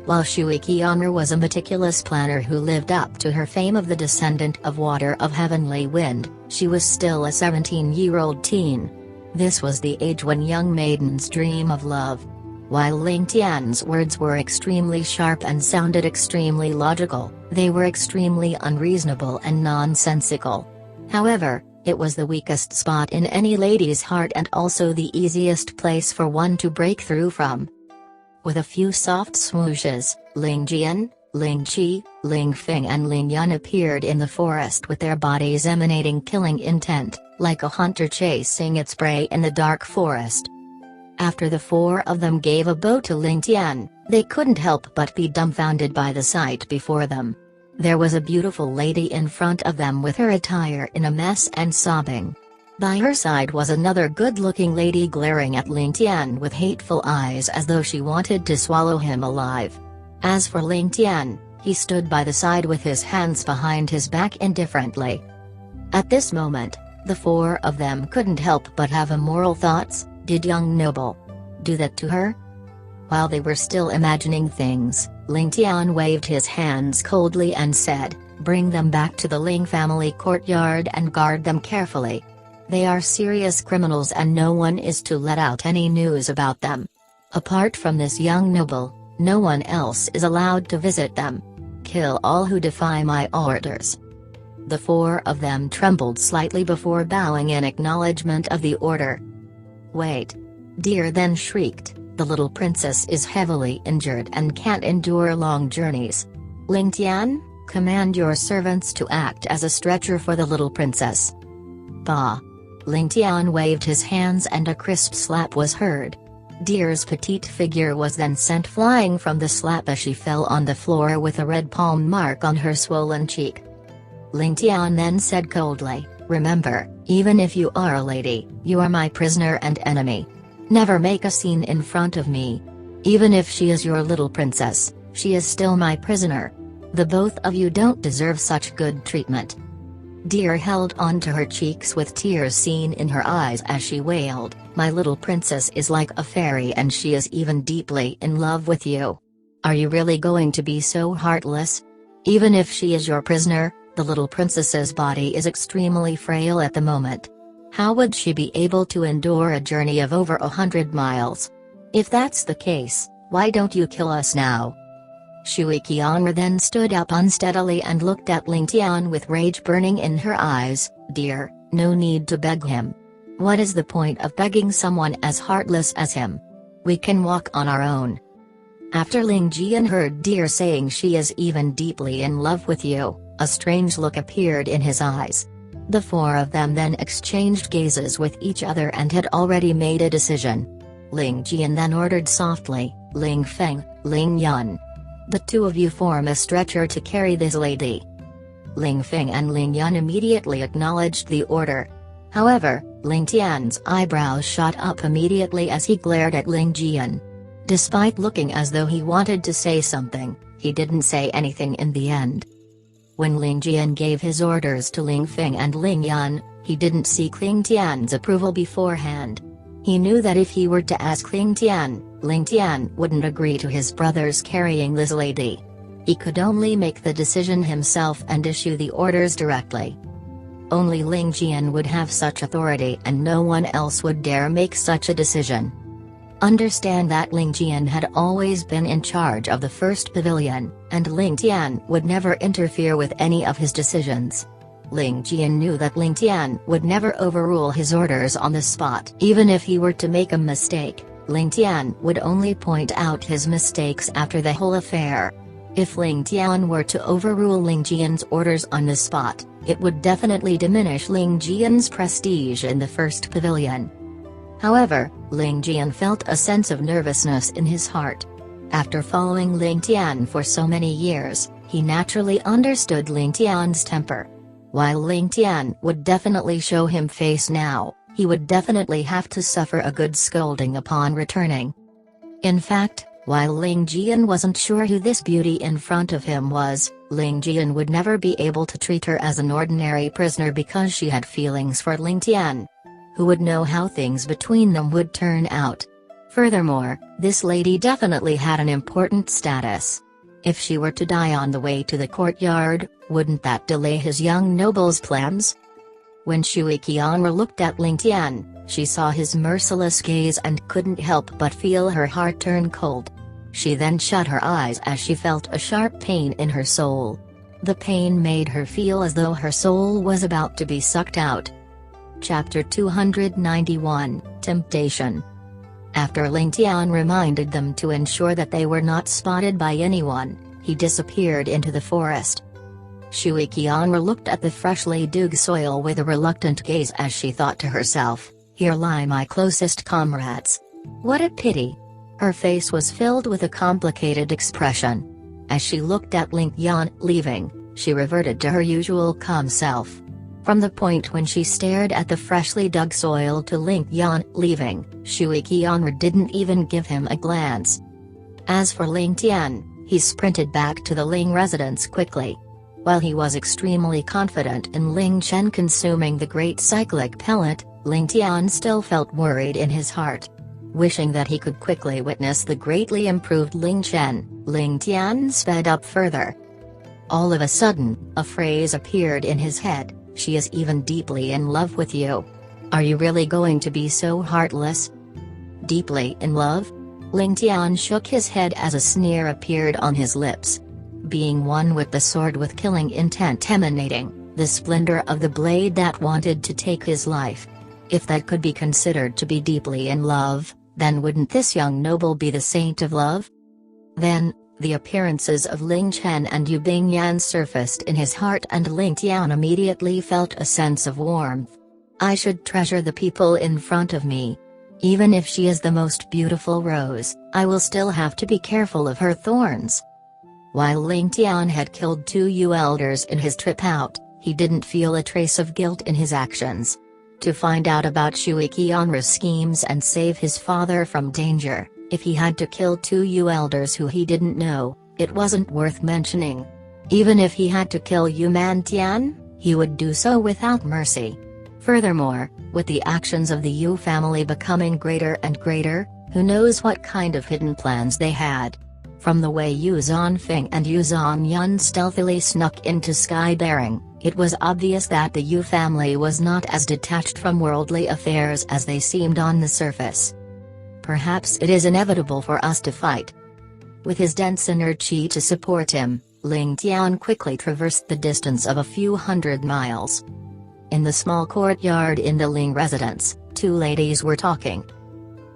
While Shui Kianra was a meticulous planner who lived up to her fame of the descendant of water of heavenly wind, she was still a 17-year-old teen. This was the age when young maidens dream of love. While Ling Tian's words were extremely sharp and sounded extremely logical, they were extremely unreasonable and nonsensical. However, it was the weakest spot in any lady's heart and also the easiest place for one to break through from. With a few soft swooshes, Ling Jian, Ling Qi, Ling Feng and Ling Yun appeared in the forest with their bodies emanating killing intent, like a hunter chasing its prey in the dark forest. After the four of them gave a bow to Ling Tian, they couldn't help but be dumbfounded by the sight before them. There was a beautiful lady in front of them with her attire in a mess and sobbing. By her side was another good-looking lady glaring at Ling Tian with hateful eyes as though she wanted to swallow him alive. As for Ling Tian, he stood by the side with his hands behind his back indifferently. At this moment, the four of them couldn't help but have immoral thoughts. Did young noble do that to her? While they were still imagining things, Ling Tian waved his hands coldly and said, "Bring them back to the Ling family courtyard and guard them carefully. They are serious criminals and no one is to let out any news about them. Apart from this young noble, no one else is allowed to visit them. Kill all who defy my orders." The four of them trembled slightly before bowing in acknowledgement of the order. "Wait!" Deer then shrieked, "The little princess is heavily injured and can't endure long journeys. Ling Tian, command your servants to act as a stretcher for the little princess." "Bah!" Ling Tian waved his hands and a crisp slap was heard. Deer's petite figure was then sent flying from the slap as she fell on the floor with a red palm mark on her swollen cheek. Ling Tian then said coldly, "Remember, even if you are a lady, you are my prisoner and enemy. Never make a scene in front of me. Even if she is your little princess, she is still my prisoner. The both of you don't deserve such good treatment." Deer held on to her cheeks with tears seen in her eyes as she wailed, "My little princess is like a fairy and she is even deeply in love with you. Are you really going to be so heartless? Even if she is your prisoner, the little princess's body is extremely frail at the moment. How would she be able to endure a journey of over 100 miles? If that's the case, why don't you kill us now?" Shui Kianra then stood up unsteadily and looked at Ling Tian with rage burning in her eyes. "Dear, no need to beg him. What is the point of begging someone as heartless as him? We can walk on our own." After Ling Jian heard Deer saying she is even deeply in love with you, a strange look appeared in his eyes. The four of them then exchanged gazes with each other and had already made a decision. Ling Jian then ordered softly, "Ling Feng, Ling Yun. The two of you form a stretcher to carry this lady." Ling Feng and Ling Yun immediately acknowledged the order. However, Ling Tian's eyebrows shot up immediately as he glared at Ling Jian. Despite looking as though he wanted to say something, he didn't say anything in the end. When Ling Jian gave his orders to Ling Feng and Ling Yun, he didn't seek Ling Tian's approval beforehand. He knew that if he were to ask Ling Tian wouldn't agree to his brothers carrying this lady. He could only make the decision himself and issue the orders directly. Only Ling Jian would have such authority and no one else would dare make such a decision. Understand that Ling Jian had always been in charge of the first pavilion, and Ling Tian would never interfere with any of his decisions. Ling Jian knew that Ling Tian would never overrule his orders on the spot. Even if he were to make a mistake, Ling Tian would only point out his mistakes after the whole affair. If Ling Tian were to overrule Ling Jian's orders on the spot, it would definitely diminish Ling Jian's prestige in the first pavilion. However, Ling Jian felt a sense of nervousness in his heart. After following Ling Tian for so many years, he naturally understood Ling Tian's temper. While Ling Tian would definitely show him face now, he would definitely have to suffer a good scolding upon returning. In fact, while Ling Tian wasn't sure who this beauty in front of him was, Ling Tian would never be able to treat her as an ordinary prisoner because she had feelings for Ling Tian. Who would know how things between them would turn out? Furthermore, this lady definitely had an important status. If she were to die on the way to the courtyard, wouldn't that delay his young noble's plans? When Shui Kianra looked at Ling Tian, she saw his merciless gaze and couldn't help but feel her heart turn cold. She then shut her eyes as she felt a sharp pain in her soul. The pain made her feel as though her soul was about to be sucked out. Chapter 291, Temptation. After Ling Tian reminded them to ensure that they were not spotted by anyone, he disappeared into the forest. Shui Kianra looked at the freshly dug soil with a reluctant gaze as she thought to herself, "Here lie my closest comrades. What a pity." Her face was filled with a complicated expression. As she looked at Ling Tian leaving, she reverted to her usual calm self. From the point when she stared at the freshly dug soil to Ling Tian leaving, Shui Kianra didn't even give him a glance. As for Ling Tian, he sprinted back to the Ling residence quickly. While he was extremely confident in Ling Chen consuming the great cyclic pellet, Ling Tian still felt worried in his heart. Wishing that he could quickly witness the greatly improved Ling Chen, Ling Tian sped up further. All of a sudden, a phrase appeared in his head, "She is even deeply in love with you. Are you really going to be so heartless?" Deeply in love? Ling Tian shook his head as a sneer appeared on his lips. Being one with the sword with killing intent emanating, the splendor of the blade that wanted to take his life. If that could be considered to be deeply in love, then wouldn't this young noble be the saint of love? Then, the appearances of Ling Chen and Yu Bingyan surfaced in his heart and Ling Tian immediately felt a sense of warmth. I should treasure the people in front of me. Even if she is the most beautiful rose, I will still have to be careful of her thorns. While Ling Tian had killed 2 Yu elders in his trip out, he didn't feel a trace of guilt in his actions. To find out about Shui Kianra's schemes and save his father from danger, if he had to kill 2 Yu elders who he didn't know, it wasn't worth mentioning. Even if he had to kill Yu Mantian, he would do so without mercy. Furthermore, with the actions of the Yu family becoming greater and greater, who knows what kind of hidden plans they had. From the way Yu Zanfeng and Yu Zanyun stealthily snuck into Sky Bearing, it was obvious that the Yu family was not as detached from worldly affairs as they seemed on the surface. Perhaps it is inevitable for us to fight. With his dense inner chi to support him, Ling Tian quickly traversed the distance of a few hundred miles. In the small courtyard in the Ling residence, 2 ladies were talking.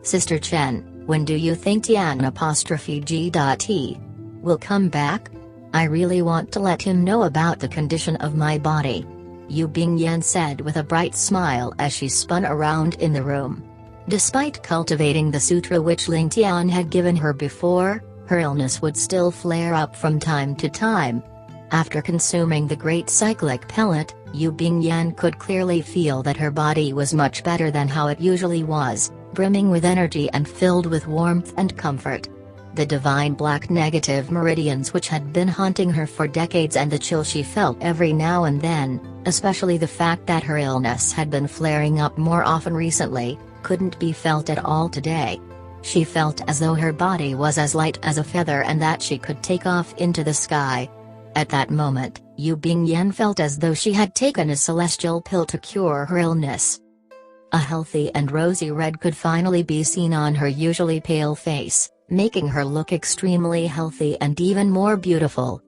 "Sister Chen, when do you think Tian''G.T will come back? I really want to let him know about the condition of my body," Yu Bingyan said with a bright smile as she spun around in the room. Despite cultivating the sutra which Ling Tian had given her before, her illness would still flare up from time to time. After consuming the great cyclic pellet, Yu Bingyan could clearly feel that her body was much better than how it usually was, brimming with energy and filled with warmth and comfort. The divine black negative meridians which had been haunting her for decades and the chill she felt every now and then, especially the fact that her illness had been flaring up more often recently, couldn't be felt at all today. She felt as though her body was as light as a feather and that she could take off into the sky. At that moment, Yu Bingyan felt as though she had taken a celestial pill to cure her illness. A healthy and rosy red could finally be seen on her usually pale face, making her look extremely healthy and even more beautiful.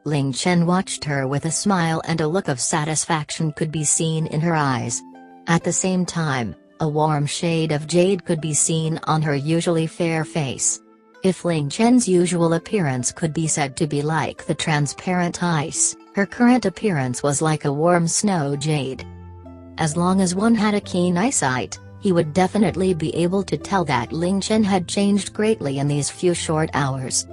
Ling Chen watched her with a smile and a look of satisfaction could be seen in her eyes. At the same time, a warm shade of jade could be seen on her usually fair face. If Ling Chen's usual appearance could be said to be like the transparent ice, her current appearance was like a warm snow jade. As long as one had a keen eyesight, he would definitely be able to tell that Ling Chen had changed greatly in these few short hours.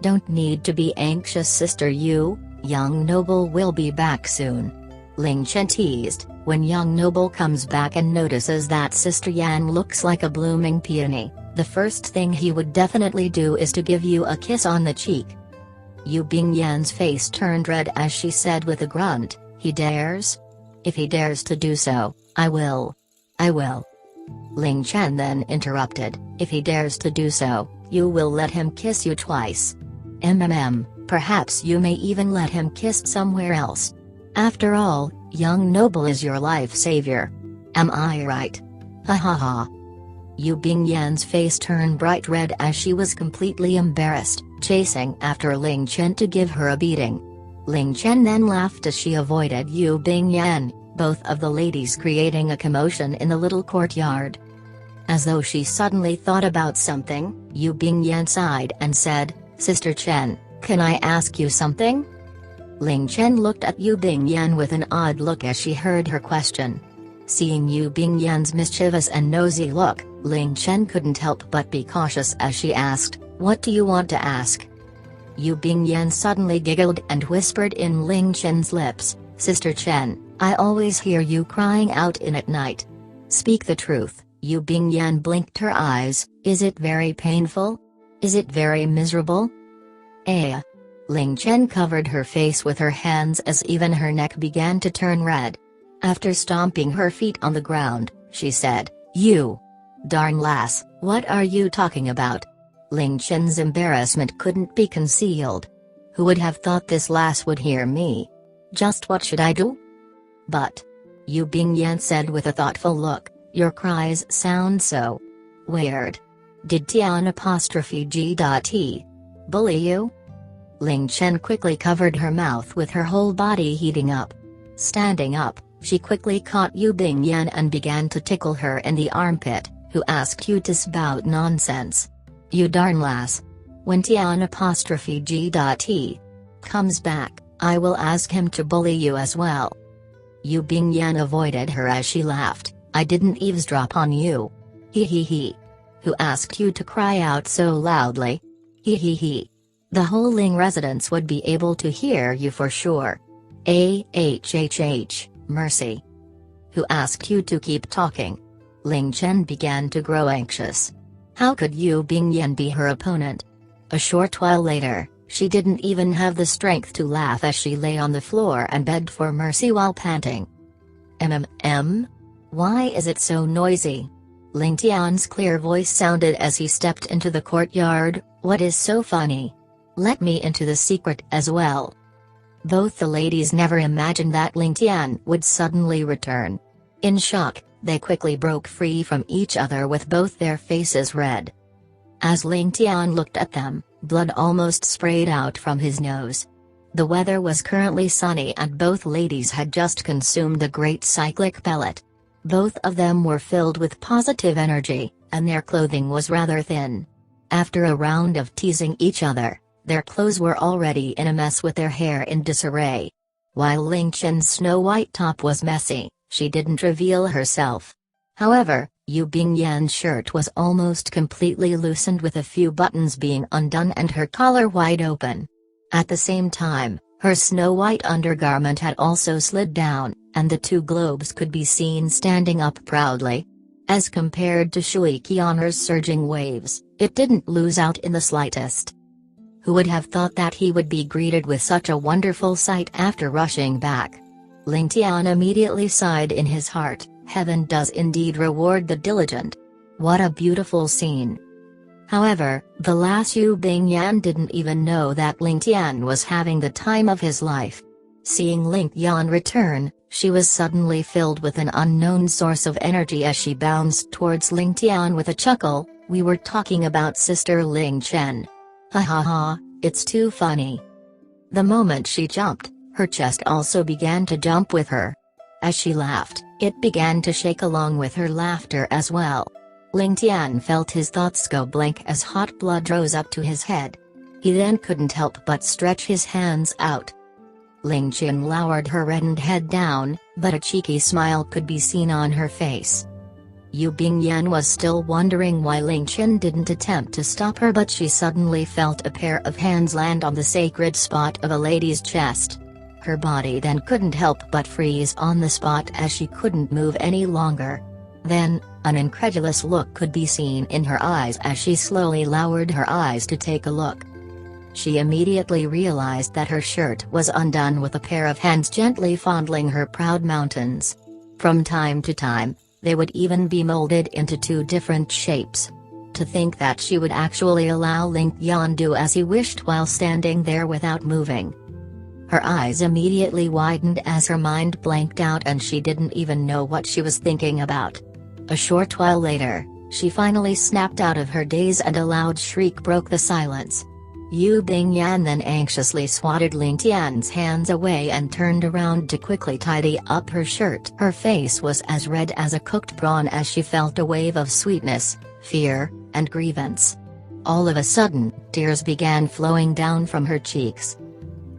"Don't need to be anxious, Sister Yu, young noble will be back soon. Ling Tian teased, when young noble comes back and notices that Sister Yan looks like a blooming peony. The first thing he would definitely do is to give you a kiss on the cheek. Yu Bingyan's face turned red as she said with a grunt, he dares? If he dares to do so, I will. I will. Ling Tian then interrupted, if he dares to do so, you will let him kiss you twice. Perhaps you may even let him kiss somewhere else. After all, young noble is your life savior. Am I right? Ha ha ha. Yu Bingyan's face turned bright red as she was completely embarrassed, chasing after Ling Tian to give her a beating. Ling Tian then laughed as she avoided Yu Bingyan, both of the ladies creating a commotion in the little courtyard. As though she suddenly thought about something, Yu Bingyan sighed and said, Sister Chen, can I ask you something? Ling Tian looked at Yu Bingyan with an odd look as she heard her question. Seeing Yu Bingyan's mischievous and nosy look, Ling Tian couldn't help but be cautious as she asked, what do you want to ask? Yu Bingyan suddenly giggled and whispered in Ling Tian's lips, Sister Chen, I always hear you crying out in at night. Speak the truth. Yu Bingyan blinked her eyes, is it very painful? Is it very miserable? Ling Tian covered her face with her hands as even her neck began to turn red. After stomping her feet on the ground, she said, You! Darn lass, what are you talking about? Ling Tian's embarrassment couldn't be concealed. Who would have thought this lass would hear me? Just what should I do? But, Yu Bingyan said with a thoughtful look, your cries sound so weird. Did Tian''G.T bully you? Ling Tian quickly covered her mouth with her whole body heating up. Standing up, she quickly caught Yu Bingyan and began to tickle her in the armpit. Who asked you to spout nonsense? You darn lass. When Tian''G.T comes back, I will ask him to bully you as well. Yu Bingyan avoided her as she laughed, I didn't eavesdrop on you. He. Who asked you to cry out so loudly? He. The whole Ling residence would be able to hear you for sure. Mercy. Who asked you to keep talking? Ling Tian began to grow anxious. How could Yu Bingyan be her opponent? A short while later, she didn't even have the strength to laugh as she lay on the floor and begged for mercy while panting. Why is it so noisy? Ling Tian's clear voice sounded as he stepped into the courtyard, what is so funny? Let me into the secret as well. Both the ladies never imagined that Ling Tian would suddenly return. In shock, they quickly broke free from each other with both their faces red. As Ling Tian looked at them, blood almost sprayed out from his nose. The weather was currently sunny and both ladies had just consumed a great cyclic pellet. Both of them were filled with positive energy, and their clothing was rather thin. After a round of teasing each other, their clothes were already in a mess with their hair in disarray. While Ling Tian's snow-white top was messy, she didn't reveal herself. However, Yu Bingyan's shirt was almost completely loosened with a few buttons being undone and her collar wide open. At the same time, her snow-white undergarment had also slid down, and the two globes could be seen standing up proudly. As compared to Shui Kianra's surging waves, it didn't lose out in the slightest. Who would have thought that he would be greeted with such a wonderful sight after rushing back? Ling Tian immediately sighed in his heart, heaven does indeed reward the diligent. What a beautiful scene. However, the lass Yu Bingyan didn't even know that Ling Tian was having the time of his life. Seeing Ling Tian return, she was suddenly filled with an unknown source of energy as she bounced towards Ling Tian with a chuckle, we were talking about Sister Ling Chen. Ha ha ha, it's too funny. The moment she jumped, her chest also began to jump with her. As she laughed, it began to shake along with her laughter as well. Ling Tian felt his thoughts go blank as hot blood rose up to his head. He then couldn't help but stretch his hands out. Ling Tian lowered her reddened head down, but a cheeky smile could be seen on her face. Yu Bingyan was still wondering why Ling Tian didn't attempt to stop her, but she suddenly felt a pair of hands land on the sacred spot of a lady's chest. Her body then couldn't help but freeze on the spot as she couldn't move any longer. Then, an incredulous look could be seen in her eyes as she slowly lowered her eyes to take a look. She immediately realized that her shirt was undone, with a pair of hands gently fondling her proud mountains. From time to time, they would even be molded into two different shapes. To think that she would actually allow Ling Tian do as he wished while standing there without moving. Her eyes immediately widened as her mind blanked out and she didn't even know what she was thinking about. A short while later, she finally snapped out of her daze and a loud shriek broke the silence. Yu Bingyan then anxiously swatted Ling Tian's hands away and turned around to quickly tidy up her shirt. Her face was as red as a cooked prawn as she felt a wave of sweetness, fear, and grievance. All of a sudden, tears began flowing down from her cheeks.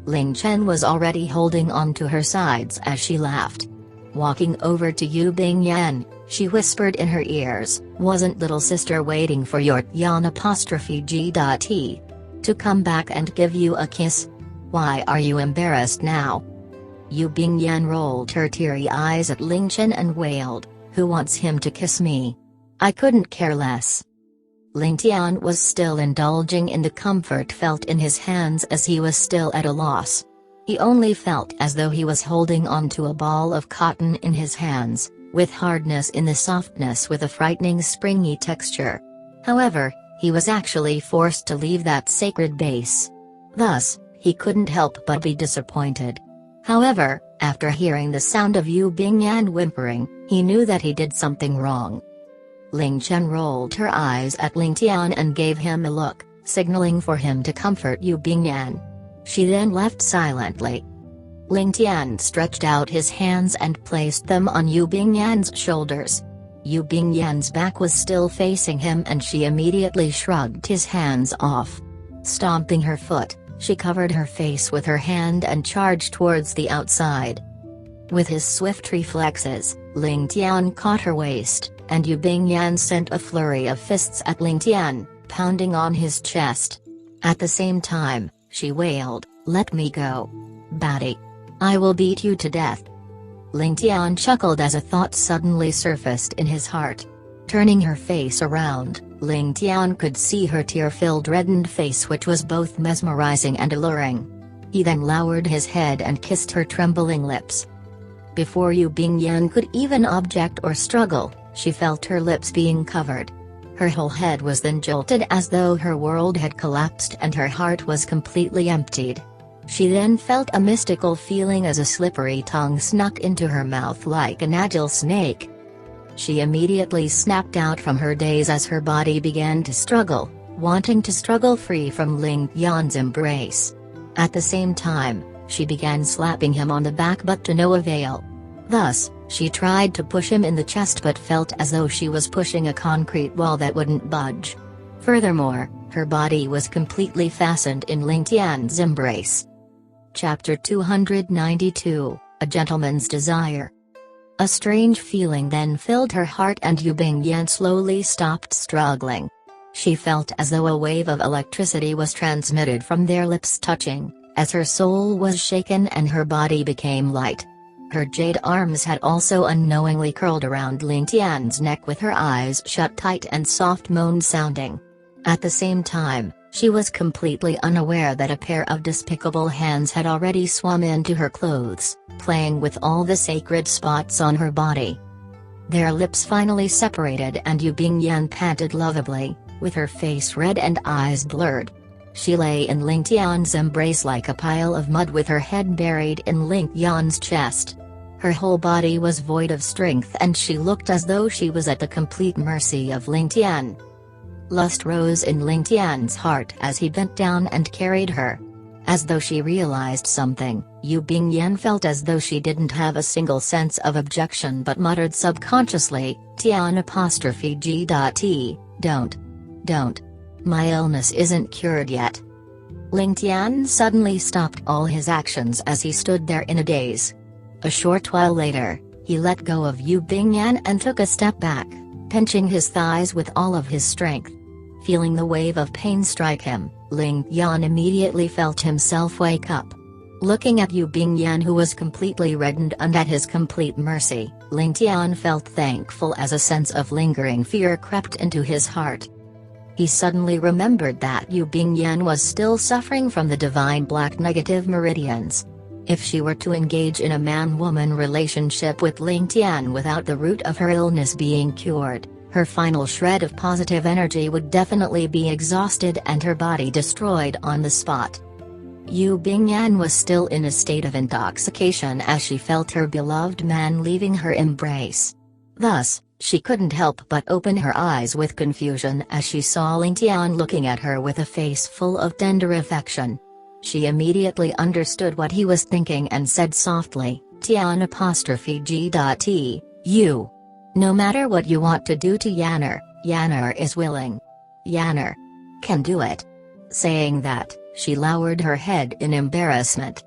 Ling Chen was already holding on to her sides as she laughed. Walking over to Yu Bingyan, she whispered in her ears, "Wasn't little sister waiting for your ureshii.THxChemSci to come back and give you a kiss? Why are you embarrassed now?" Yu Bingyan rolled her teary eyes at Ling Chen and wailed, "Who wants him to kiss me? I couldn't care less." Ling Tian was still indulging in the comfort felt in his hands as he was still at a loss. He only felt as though he was holding on to a ball of cotton in his hands, with hardness in the softness with a frightening springy texture. However, he was actually forced to leave that sacred base. Thus, he couldn't help but be disappointed. However, after hearing the sound of Yu Bingyan whimpering, he knew that he did something wrong. Ling Chen rolled her eyes at Ling Tian and gave him a look, signaling for him to comfort Yu Bingyan. She then left silently. Ling Tian stretched out his hands and placed them on Yu Bingyan's shoulders. Yu Bingyan's back was still facing him and she immediately shrugged his hands off. Stomping her foot, she covered her face with her hand and charged towards the outside. With his swift reflexes, Ling Tian caught her waist, and Yu Bingyan sent a flurry of fists at Ling Tian, pounding on his chest. At the same time, she wailed, "Let me go. Baddie. I will beat you to death." Ling Tian chuckled as a thought suddenly surfaced in his heart. Turning her face around, Ling Tian could see her tear-filled reddened face, which was both mesmerizing and alluring. He then lowered his head and kissed her trembling lips. Before Yu Bingyan could even object or struggle, she felt her lips being covered. Her whole head was then jolted as though her world had collapsed and her heart was completely emptied. She then felt a mystical feeling as a slippery tongue snuck into her mouth like an agile snake. She immediately snapped out from her daze as her body began to struggle, wanting to struggle free from Ling Tian's embrace. At the same time, she began slapping him on the back, but to no avail. Thus, she tried to push him in the chest but felt as though she was pushing a concrete wall that wouldn't budge. Furthermore, her body was completely fastened in Ling Tian's embrace. Chapter 292, A Gentleman's Desire. A strange feeling then filled her heart and Yu Bingyan slowly stopped struggling. She felt as though a wave of electricity was transmitted from their lips touching, as her soul was shaken and her body became light. Her jade arms had also unknowingly curled around Ling Tian's neck with her eyes shut tight and soft moan sounding. At the same time, she was completely unaware that a pair of despicable hands had already swum into her clothes, playing with all the sacred spots on her body. Their lips finally separated and Yu Bingyan panted lovably, with her face red and eyes blurred. She lay in Ling Tian's embrace like a pile of mud with her head buried in Ling Tian's chest. Her whole body was void of strength and she looked as though she was at the complete mercy of Ling Tian. Lust rose in Ling Tian's heart as he bent down and carried her. As though she realized something, Yu Bingyan felt as though she didn't have a single sense of objection but muttered subconsciously, "Tian''G.T, don't. My illness isn't cured yet." Ling Tian suddenly stopped all his actions as he stood there in a daze. A short while later, he let go of Yu Bingyan and took a step back, pinching his thighs with all of his strength. Feeling the wave of pain strike him, Ling Tian immediately felt himself wake up. Looking at Yu Bingyan, who was completely reddened and at his complete mercy, Ling Tian felt thankful as a sense of lingering fear crept into his heart. He suddenly remembered that Yu Bingyan was still suffering from the divine black negative meridians. If she were to engage in a man-woman relationship with Ling Tian without the root of her illness being cured, her final shred of positive energy would definitely be exhausted and her body destroyed on the spot. Yu Bingyan was still in a state of intoxication as she felt her beloved man leaving her embrace. Thus, she couldn't help but open her eyes with confusion as she saw Ling Tian looking at her with a face full of tender affection. She immediately understood what he was thinking and said softly, Tian''G.T, you. No matter what you want to do to Yanner, Yanner is willing. Yanner can do it. Saying that, she lowered her head in embarrassment.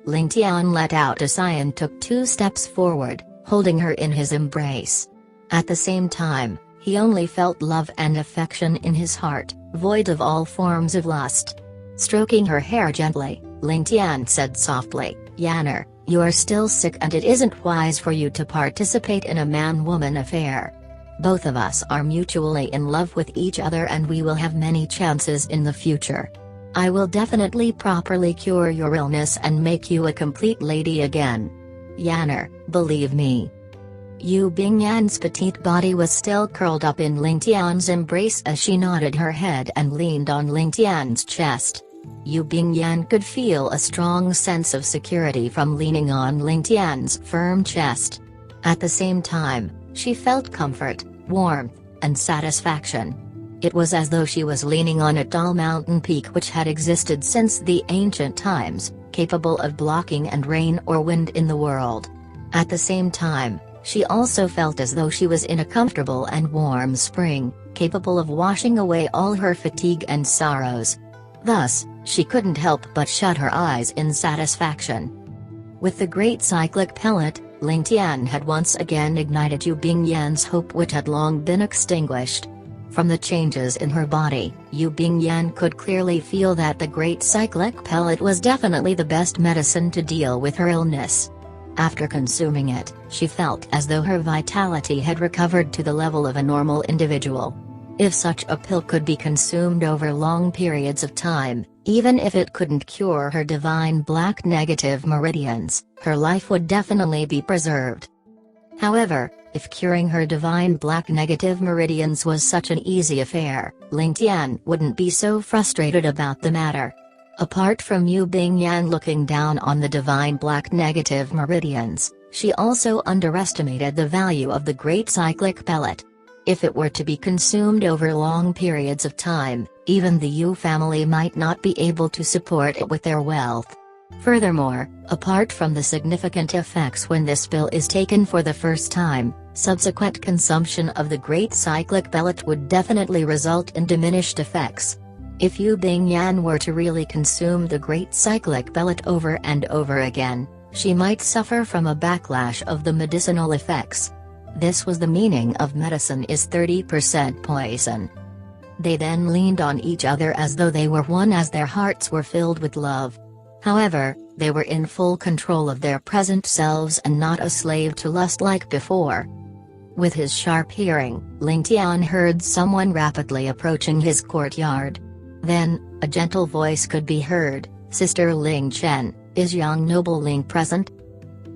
Ling Tian let out a sigh and took 2 steps forward, holding her in his embrace. At the same time, he only felt love and affection in his heart, void of all forms of lust. Stroking her hair gently, Ling Tian said softly, Yanner, you are still sick and it isn't wise for you to participate in a man-woman affair. Both of us are mutually in love with each other and we will have many chances in the future. I will definitely properly cure your illness and make you a complete lady again. Yanner, believe me. Yu Bingyan's petite body was still curled up in Ling Tian's embrace as she nodded her head and leaned on Ling Tian's chest. Yu Bingyan could feel a strong sense of security from leaning on Ling Tian's firm chest. At the same time, she felt comfort, warmth, and satisfaction. It was as though she was leaning on a tall mountain peak which had existed since the ancient times, capable of blocking and rain or wind in the world. At the same time, she also felt as though she was in a comfortable and warm spring, capable of washing away all her fatigue and sorrows. Thus, she couldn't help but shut her eyes in satisfaction. With the great cyclic pellet, Ling Tian had once again ignited Yu Bingyan's hope which had long been extinguished. From the changes in her body, Yu Bingyan could clearly feel that the great cyclic pellet was definitely the best medicine to deal with her illness. After consuming it, she felt as though her vitality had recovered to the level of a normal individual. If such a pill could be consumed over long periods of time, even if it couldn't cure her divine black negative meridians, her life would definitely be preserved. However, if curing her divine black negative meridians was such an easy affair, Ling Tian wouldn't be so frustrated about the matter. Apart from Yu Bingyan looking down on the divine black negative meridians, she also underestimated the value of the great cyclic pellet. If it were to be consumed over long periods of time, even the Yu family might not be able to support it with their wealth. Furthermore, apart from the significant effects when this pill is taken for the first time, subsequent consumption of the great cyclic pellet would definitely result in diminished effects. If Yu Bingyan were to really consume the great cyclic pellet over and over again, she might suffer from a backlash of the medicinal effects. This was the meaning of medicine is 30% poison. They then leaned on each other as though they were one as their hearts were filled with love. However, they were in full control of their present selves and not a slave to lust like before. With his sharp hearing, Ling Tian heard someone rapidly approaching his courtyard. Then, a gentle voice could be heard, Sister Ling Chen, is young noble Ling present?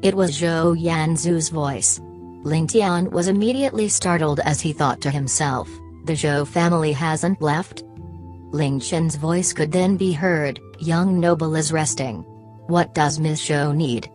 It was Zhou Yanzu's voice. Ling Tian was immediately startled as he thought to himself, the Zhou family hasn't left? Ling Chen's voice could then be heard, young noble is resting. What does Miss Zhou need?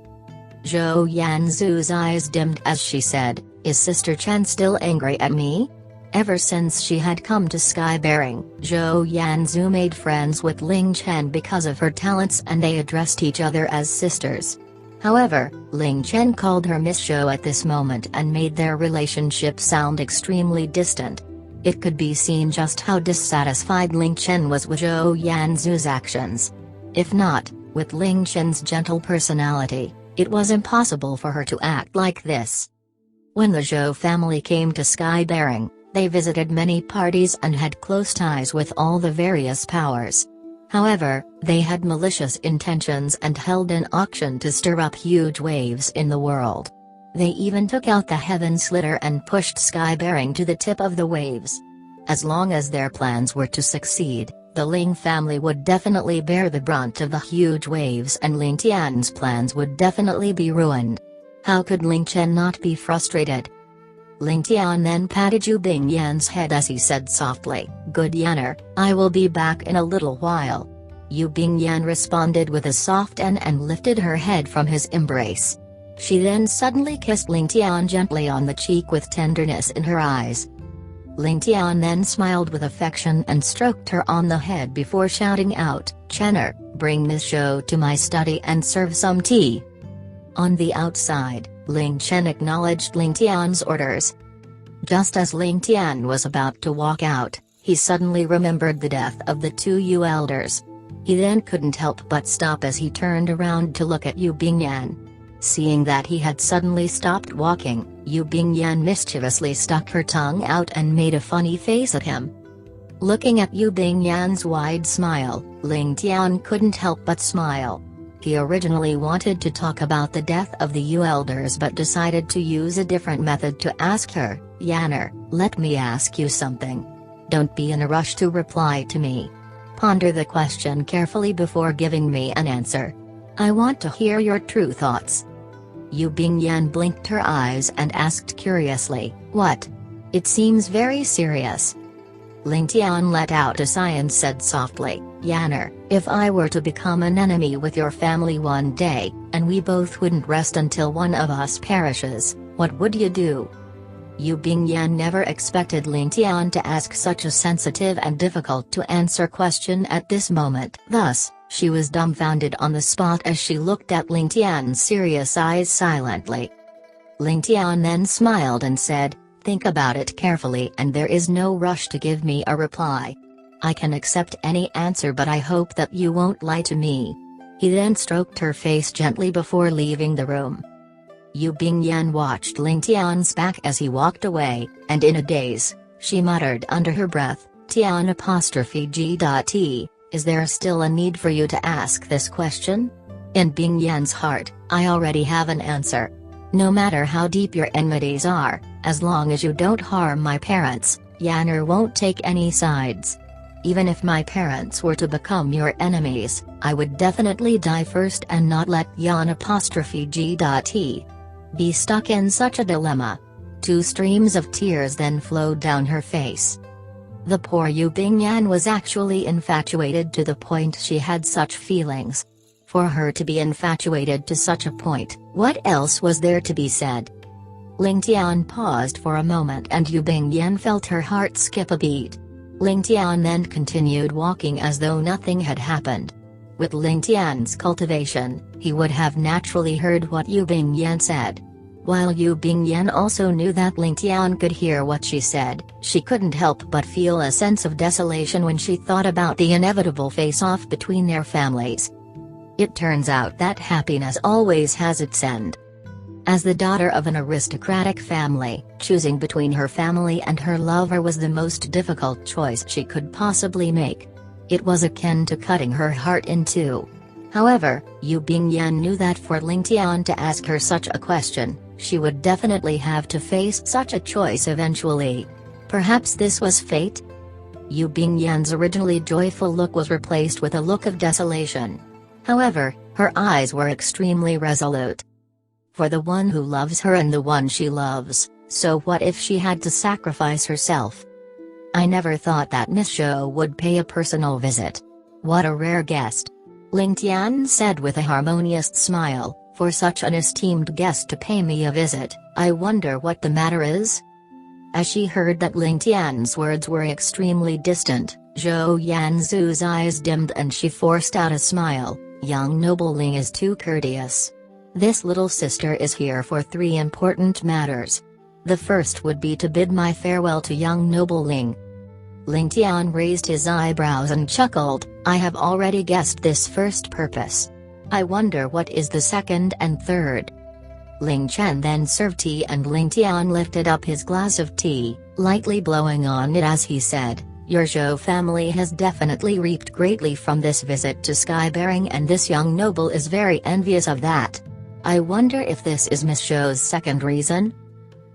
Zhou Yanzu's eyes dimmed as she said, is Sister Chen still angry at me? Ever since she had come to Skybearing, Zhou Yanzu made friends with Ling Chen because of her talents and they addressed each other as sisters. However, Ling Chen called her Miss Zhou at this moment and made their relationship sound extremely distant. It could be seen just how dissatisfied Ling Chen was with Zhou Yanzu's actions. If not, with Ling Chen's gentle personality, it was impossible for her to act like this. When the Zhou family came to Skybearing, they visited many parties and had close ties with all the various powers. However, they had malicious intentions and held an auction to stir up huge waves in the world. They even took out the heaven slitter and pushed Skybearing to the tip of the waves. As long as their plans were to succeed, the Ling family would definitely bear the brunt of the huge waves and Ling Tian's plans would definitely be ruined. How could Ling Chen not be frustrated? Ling Tian then patted Yu Bingyan's head as he said softly, "Good Yanner, I will be back in a little while." Yu Bingyan responded with a soft "n" and lifted her head from his embrace. She then suddenly kissed Ling Tian gently on the cheek with tenderness in her eyes. Ling Tian then smiled with affection and stroked her on the head before shouting out, "Chenner, bring Miss Shou to my study and serve some tea." On the outside, Ling Chen acknowledged Ling Tian's orders. Just as Ling Tian was about to walk out, he suddenly remembered the death of the two Yu elders. He then couldn't help but stop as he turned around to look at Yu Bingyan. Seeing that he had suddenly stopped walking, Yu Bingyan mischievously stuck her tongue out and made a funny face at him. Looking at Yu Bingyan's wide smile, Ling Tian couldn't help but smile. He originally wanted to talk about the death of the Yu elders but decided to use a different method to ask her, "Yanner, let me ask you something. Don't be in a rush to reply to me. Ponder the question carefully before giving me an answer. I want to hear your true thoughts." Yu Bingyan blinked her eyes and asked curiously, "What? It seems very serious." Ling Tian let out a sigh and said softly, "Yanner, if I were to become an enemy with your family one day, and we both wouldn't rest until one of us perishes, what would you do?" Yu Bingyan never expected Ling Tian to ask such a sensitive and difficult to answer question at this moment. Thus, she was dumbfounded on the spot as she looked at Ling Tian's serious eyes silently. Ling Tian then smiled and said, "Think about it carefully and there is no rush to give me a reply. I can accept any answer but I hope that you won't lie to me." He then stroked her face gently before leaving the room. Yu Bingyan watched Ling Tian's back as he walked away, and in a daze, she muttered under her breath, "Tian''G.T, is there still a need for you to ask this question? In Bingyan's heart, I already have an answer. No matter how deep your enmities are, as long as you don't harm my parents, Yanner won't take any sides. Even if my parents were to become your enemies, I would definitely die first and not let Yan''G.T be stuck in such a dilemma." 2 streams of tears then flowed down her face. The poor Yu Bingyan was actually infatuated to the point she had such feelings. For her to be infatuated to such a point, what else was there to be said? Ling Tian paused for a moment and Yu Bingyan felt her heart skip a beat. Ling Tian then continued walking as though nothing had happened. With Ling Tian's cultivation, he would have naturally heard what Yu Bingyan said. While Yu Bingyan also knew that Ling Tian could hear what she said, she couldn't help but feel a sense of desolation when she thought about the inevitable face-off between their families. It turns out that happiness always has its end. As the daughter of an aristocratic family, choosing between her family and her lover was the most difficult choice she could possibly make. It was akin to cutting her heart in two. However, Yu Bingyan knew that for Ling Tian to ask her such a question, she would definitely have to face such a choice eventually. Perhaps this was fate? Yu Bingyan's originally joyful look was replaced with a look of desolation. However, her eyes were extremely resolute. For the one who loves her and the one she loves, so what if she had to sacrifice herself? I never thought that Miss Shou would pay a personal visit. What a rare guest. Ling Tian said with a harmonious smile, for such an esteemed guest to pay me a visit, I wonder what the matter is? As she heard that Ling Tian's words were extremely distant, Zhou Yanzu's eyes dimmed and she forced out a smile. Young noble Ling is too courteous. This little sister is here for 3 important matters. The first would be to bid my farewell to young noble Ling. Ling Tian raised his eyebrows and chuckled, I have already guessed this first purpose. I wonder what is the second and third. Ling Chen then served tea and Ling Tian lifted up his glass of tea, lightly blowing on it as he said, Your Zhou family has definitely reaped greatly from this visit to Skybearing, and this young noble is very envious of that. I wonder if this is Miss Zhou's second reason?"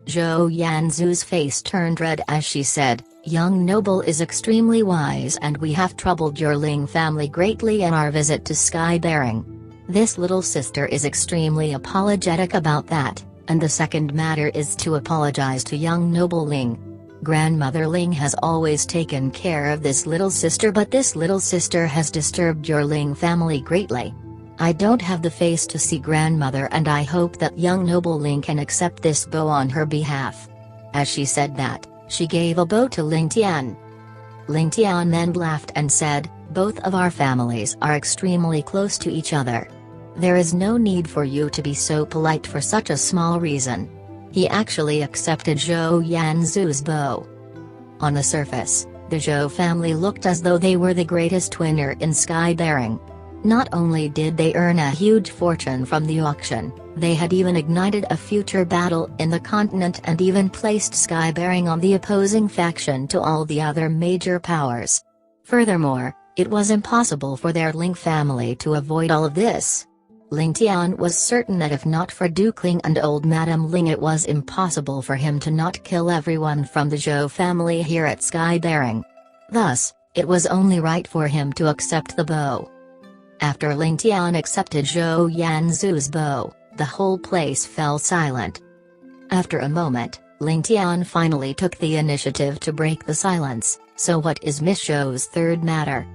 Zhou Yanzu's face turned red as she said, "Young noble is extremely wise, and we have troubled your Ling family greatly in our visit to Skybearing. This little sister is extremely apologetic about that, and the second matter is to apologize to young noble Ling. Grandmother Ling has always taken care of this little sister, but this little sister has disturbed your Ling family greatly. I don't have the face to see grandmother, and I hope that young noble Ling can accept this bow on her behalf." As she said that, she gave a bow to Ling Tian. Ling Tian then laughed and said, "Both of our families are extremely close to each other. There is no need for you to be so polite for such a small reason." He actually accepted Zhou Yanzu's bow. On the surface, the Zhou family looked as though they were the greatest winner in Skybearing. Not only did they earn a huge fortune from the auction, they had even ignited a future battle in the continent and even placed Skybearing on the opposing faction to all the other major powers. Furthermore, it was impossible for their Ling family to avoid all of this. Ling Tian was certain that if not for Duke Ling and old Madame Ling, it was impossible for him to not kill everyone from the Zhou family here at Skybearing. Thus, it was only right for him to accept the bow. After Ling Tian accepted Zhou Yanzu's bow, the whole place fell silent. After a moment, Ling Tian finally took the initiative to break the silence. "So what is Miss Zhou's third matter?"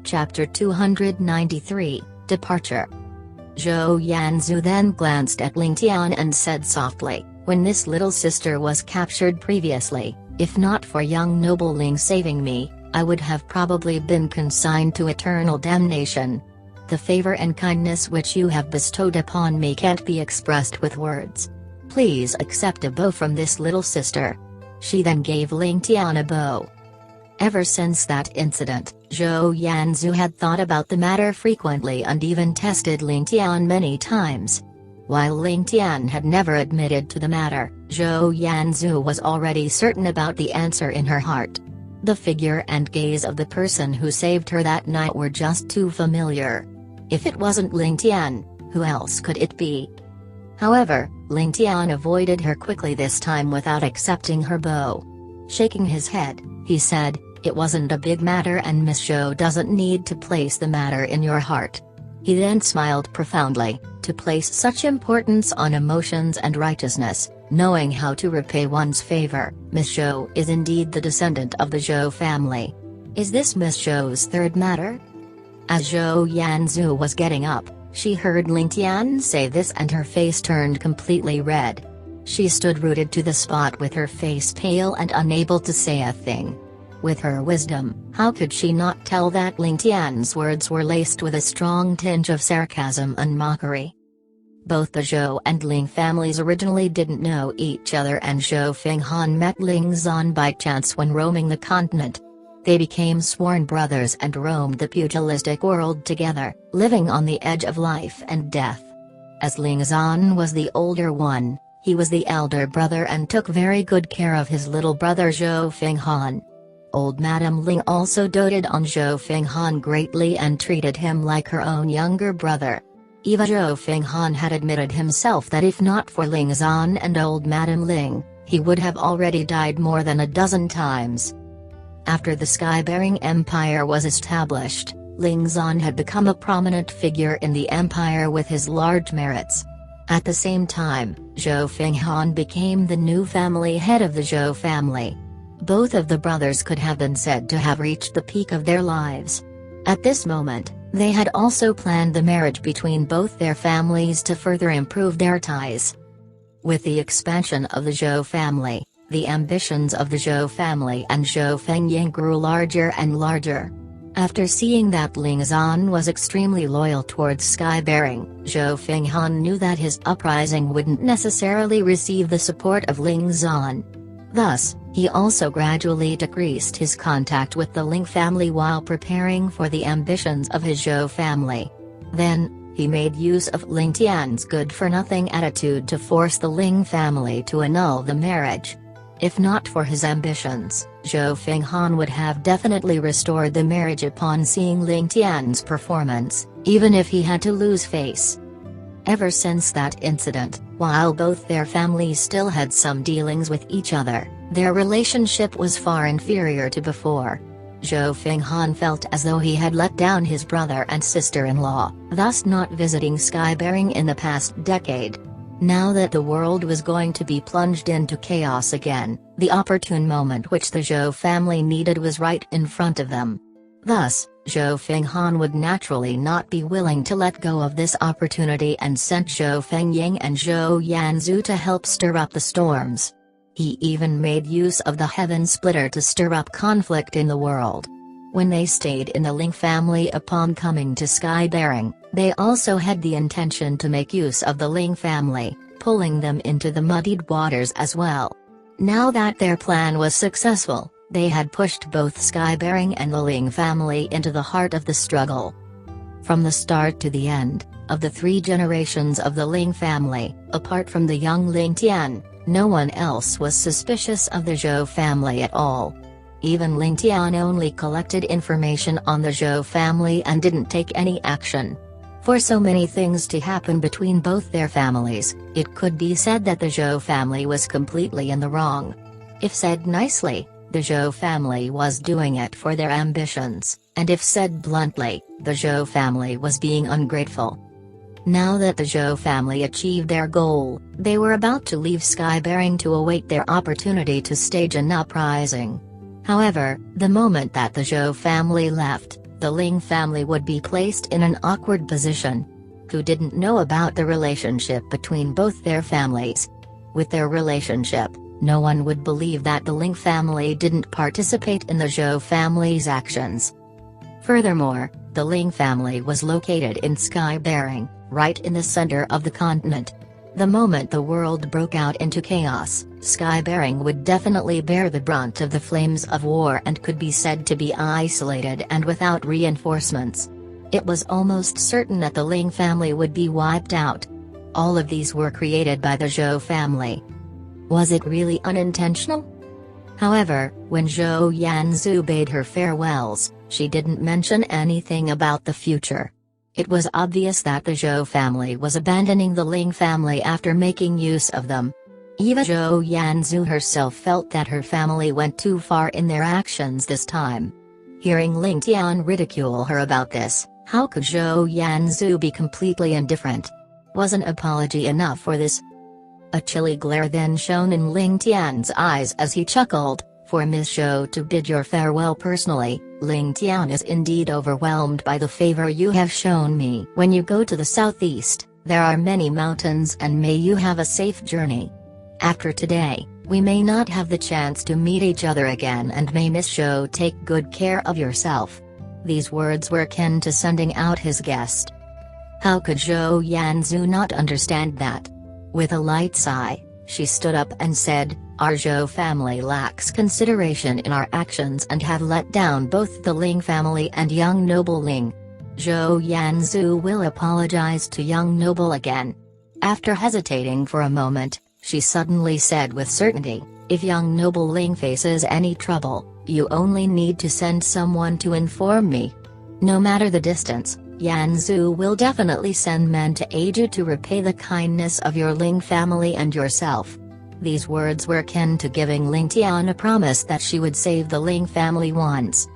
Chapter 293, Departure. Zhou Yanzu then glanced at Ling Tian and said softly, "When this little sister was captured previously, if not for young noble Ling saving me, I would have probably been consigned to eternal damnation. The favor and kindness which you have bestowed upon me can't be expressed with words. Please accept a bow from this little sister." She then gave Ling Tian a bow. Ever since that incident, Zhou Yanzu had thought about the matter frequently and even tested Ling Tian many times. While Ling Tian had never admitted to the matter, Zhou Yanzu was already certain about the answer in her heart. The figure and gaze of the person who saved her that night were just too familiar. If it wasn't Ling Tian, who else could it be? However, Ling Tian avoided her quickly this time without accepting her bow. Shaking his head, he said, "It wasn't a big matter, and Miss Zhou doesn't need to place the matter in your heart." He then smiled profoundly, "To place such importance on emotions and righteousness, knowing how to repay one's favor, Miss Zhou is indeed the descendant of the Zhou family. Is this Miss Zhou's third matter?" As Zhou Yanzu was getting up, she heard Ling Tian say this and her face turned completely red. She stood rooted to the spot with her face pale and unable to say a thing. With her wisdom, how could she not tell that Ling Tian's words were laced with a strong tinge of sarcasm and mockery? Both the Zhou and Ling families originally didn't know each other, and Zhou Fenghan met Ling Zan by chance when roaming the continent. They became sworn brothers and roamed the pugilistic world together, living on the edge of life and death. As Ling Zan was the older one, he was the elder brother and took very good care of his little brother Zhou Fenghan. Old Madame Ling also doted on Zhou Fenghan greatly and treated him like her own younger brother. Even Zhou Fenghan had admitted himself that if not for Ling Zan and old Madame Ling, he would have already died more than a dozen times. After the Skybearing Empire was established, Ling Zan had become a prominent figure in the empire with his large merits. At the same time, Zhou Fenghan became the new family head of the Zhou family. Both of the brothers could have been said to have reached the peak of their lives. At this moment, they had also planned the marriage between both their families to further improve their ties. With the expansion of the Zhou family, the ambitions of the Zhou family and Zhou Fengying grew larger and larger. After seeing that Ling Zan was extremely loyal towards Skybearing, Zhou Fenghan knew that his uprising wouldn't necessarily receive the support of Ling Zan. Thus, he also gradually decreased his contact with the Ling family while preparing for the ambitions of his Zhou family. Then, he made use of Ling Tian's good-for-nothing attitude to force the Ling family to annul the marriage. If not for his ambitions, Zhou Fenghan would have definitely restored the marriage upon seeing Ling Tian's performance, even if he had to lose face. Ever since that incident, while both their families still had some dealings with each other, their relationship was far inferior to before. Zhou Fenghan felt as though he had let down his brother and sister-in-law, thus not visiting Skybearing in the past decade. Now that the world was going to be plunged into chaos again, the opportune moment which the Zhou family needed was right in front of them. Thus, Zhou Fenghan would naturally not be willing to let go of this opportunity and sent Zhou Fengying and Zhou Yanzu to help stir up the storms. He even made use of the Heaven Splitter to stir up conflict in the world. When they stayed in the Ling family upon coming to Skybearing, they also had the intention to make use of the Ling family, pulling them into the muddied waters as well. Now that their plan was successful, they had pushed both Skybearing and the Ling family into the heart of the struggle. From the start to the end, of the 3 generations of the Ling family, apart from the young Ling Tian, no one else was suspicious of the Zhou family at all. Even Ling Tian only collected information on the Zhou family and didn't take any action. For so many things to happen between both their families, it could be said that the Zhou family was completely in the wrong. If said nicely, the Zhou family was doing it for their ambitions, and if said bluntly, the Zhou family was being ungrateful. Now that the Zhou family achieved their goal, they were about to leave Skybearing to await their opportunity to stage an uprising. However, the moment that the Zhou family left, the Ling family would be placed in an awkward position. Who didn't know about the relationship between both their families? With their relationship, no one would believe that the Ling family didn't participate in the Zhou family's actions. Furthermore, the Ling family was located in Skybearing, right in the center of the continent. The moment the world broke out into chaos, Skybearing would definitely bear the brunt of the flames of war and could be said to be isolated and without reinforcements. It was almost certain that the Ling family would be wiped out. All of these were created by the Zhou family. Was it really unintentional? However, when Zhou Yanzu bade her farewells, she didn't mention anything about the future. It was obvious that the Zhou family was abandoning the Ling family after making use of them. Even Zhou Yanzu herself felt that her family went too far in their actions this time. Hearing Ling Tian ridicule her about this, how could Zhou Yanzu be completely indifferent? Was an apology enough for this? A chilly glare then shone in Ling Tian's eyes as he chuckled. For Miss Zhou to bid your farewell personally, Ling Tian is indeed overwhelmed by the favor you have shown me. When you go to the southeast, there are many mountains and may you have a safe journey. After today, we may not have the chance to meet each other again and may Miss Zhou take good care of yourself. These words were akin to sending out his guest. How could Zhou Yanzu not understand that? With a light sigh, she stood up and said, our Zhou family lacks consideration in our actions and have let down both the Ling family and young noble Ling. Zhou Yanzu will apologize to young noble again. After hesitating for a moment, she suddenly said with certainty, if young noble Ling faces any trouble, you only need to send someone to inform me. No matter the distance, Yanzu will definitely send men to aid you to repay the kindness of your Ling family and yourself. These words were akin to giving Ling Tian a promise that she would save the Ling family once.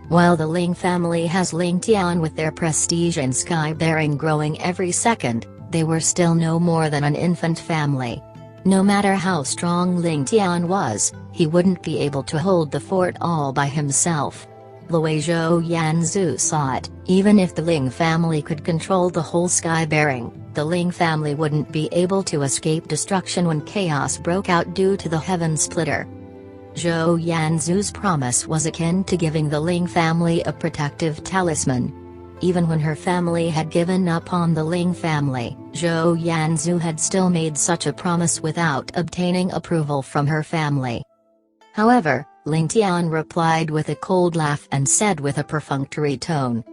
While the Ling family has Ling Tian with their prestige and Skybearing growing every second, they were still no more than an infant family. No matter how strong Ling Tian was, he wouldn't be able to hold the fort all by himself. The way Zhou Yanzu saw it, even if the Ling family could control the whole Skybearing, the Ling family wouldn't be able to escape destruction when chaos broke out due to the Heaven Splitter. Zhou Yanzu's promise was akin to giving the Ling family a protective talisman. Even when her family had given up on the Ling family, Zhou Yanzu had still made such a promise without obtaining approval from her family. However, Ling Tian replied with a cold laugh and said with a perfunctory tone,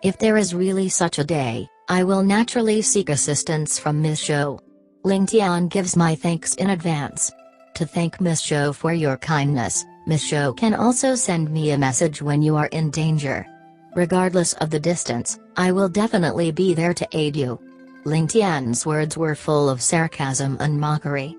if there is really such a day, I will naturally seek assistance from Miss Zhou. Ling Tian gives my thanks in advance. To thank Miss Zhou for your kindness, Miss Zhou can also send me a message when you are in danger. Regardless of the distance, I will definitely be there to aid you." Ling Tian's words were full of sarcasm and mockery.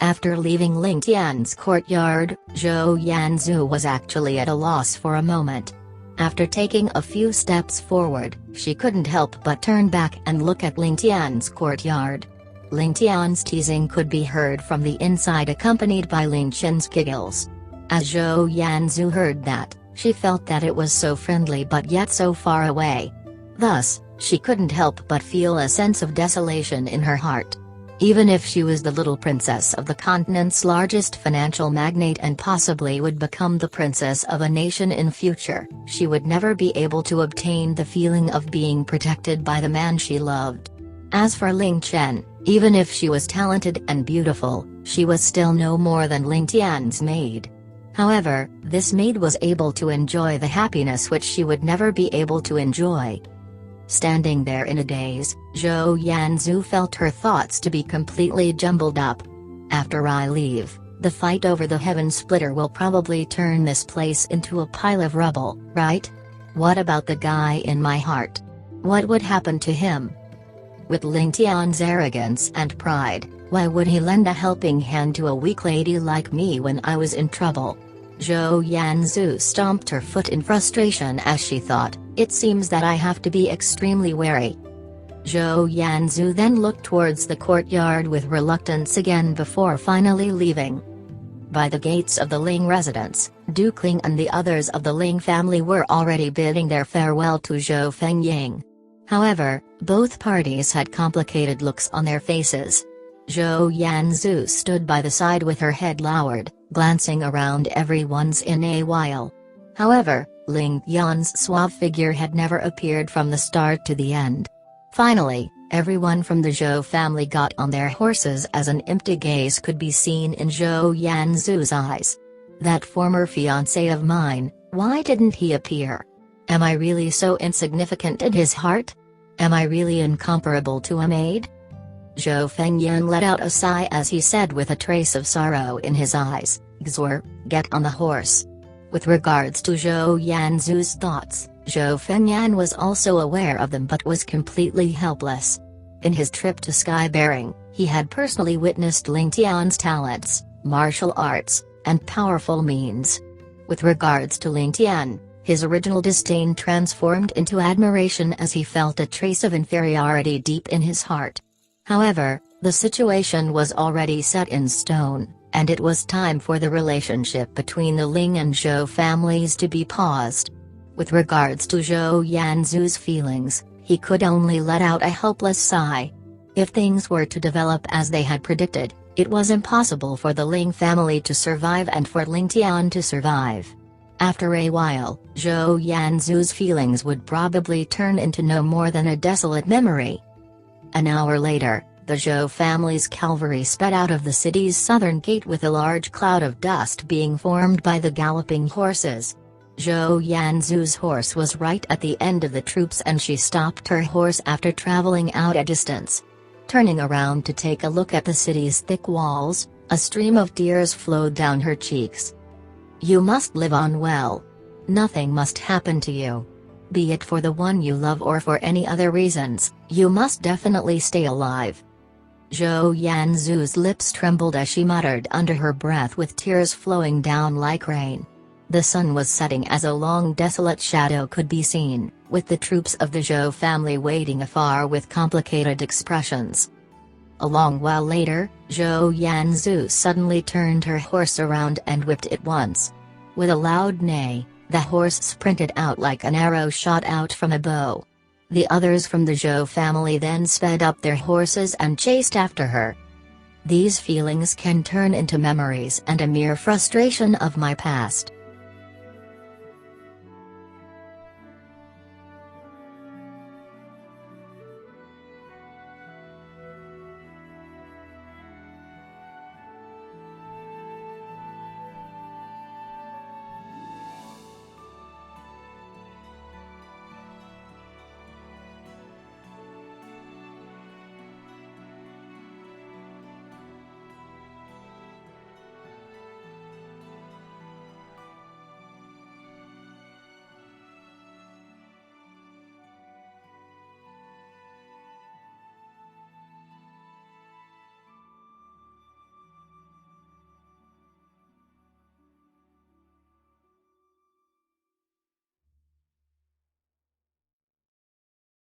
After leaving Ling Tian's courtyard, Zhou Yanzu was actually at a loss for a moment. After taking a few steps forward, she couldn't help but turn back and look at Ling Tian's courtyard. Ling Tian's teasing could be heard from the inside, accompanied by Ling Chen's giggles. As Zhou Yanzu heard that, she felt that it was so friendly but yet so far away. Thus, she couldn't help but feel a sense of desolation in her heart. Even if she was the little princess of the continent's largest financial magnate and possibly would become the princess of a nation in future, she would never be able to obtain the feeling of being protected by the man she loved. As for Ling Chen, even if she was talented and beautiful, she was still no more than Ling Tian's maid. However, this maid was able to enjoy the happiness which she would never be able to enjoy. Standing there in a daze, Zhou Yanzu felt her thoughts to be completely jumbled up. After I leave, the fight over the Heaven Splitter will probably turn this place into a pile of rubble, right? What about the guy in my heart? What would happen to him? With Ling Tian's arrogance and pride, why would he lend a helping hand to a weak lady like me when I was in trouble? Zhou Yanzu stomped her foot in frustration as she thought, "It seems that I have to be extremely wary." Zhou Yanzu then looked towards the courtyard with reluctance again before finally leaving. By the gates of the Ling residence, Duke Ling and the others of the Ling family were already bidding their farewell to Zhou Fengying. However, both parties had complicated looks on their faces. Zhou Yanzu stood by the side with her head lowered, glancing around everyone's in a while. However, Ling Tian's suave figure had never appeared from the start to the end. Finally, everyone from the Zhou family got on their horses as an empty gaze could be seen in Zhou Yanzu's eyes. That former fiancé of mine, why didn't he appear? Am I really so insignificant in his heart? Am I really incomparable to a maid? Zhou Fengying let out a sigh as he said with a trace of sorrow in his eyes, "Xur, get on the horse." With regards to Zhou Yanzu's thoughts, Zhou Fengying was also aware of them but was completely helpless. In his trip to Skybearing, he had personally witnessed Ling Tian's talents, martial arts, and powerful means. With regards to Ling Tian, his original disdain transformed into admiration as he felt a trace of inferiority deep in his heart. However, the situation was already set in stone, and it was time for the relationship between the Ling and Zhou families to be paused. With regards to Zhou Yanzu's feelings, he could only let out a helpless sigh. If things were to develop as they had predicted, it was impossible for the Ling family to survive and for Ling Tian to survive. After a while, Zhou Yanzu's feelings would probably turn into no more than a desolate memory. An hour later, the Zhou family's cavalry sped out of the city's southern gate with a large cloud of dust being formed by the galloping horses. Zhou Yanzu's horse was right at the end of the troops and she stopped her horse after traveling out a distance. Turning around to take a look at the city's thick walls, a stream of tears flowed down her cheeks. "You must live on well. Nothing must happen to you. Be it for the one you love or for any other reasons, you must definitely stay alive." Zhou Yanzu's lips trembled as she muttered under her breath with tears flowing down like rain. The sun was setting as a long desolate shadow could be seen, with the troops of the Zhou family waiting afar with complicated expressions. A long while later, Zhou Yanzu suddenly turned her horse around and whipped it once. With a loud neigh, the horse sprinted out like an arrow shot out from a bow. The others from the Zhou family then sped up their horses and chased after her. These feelings can turn into memories and a mere frustration of my past.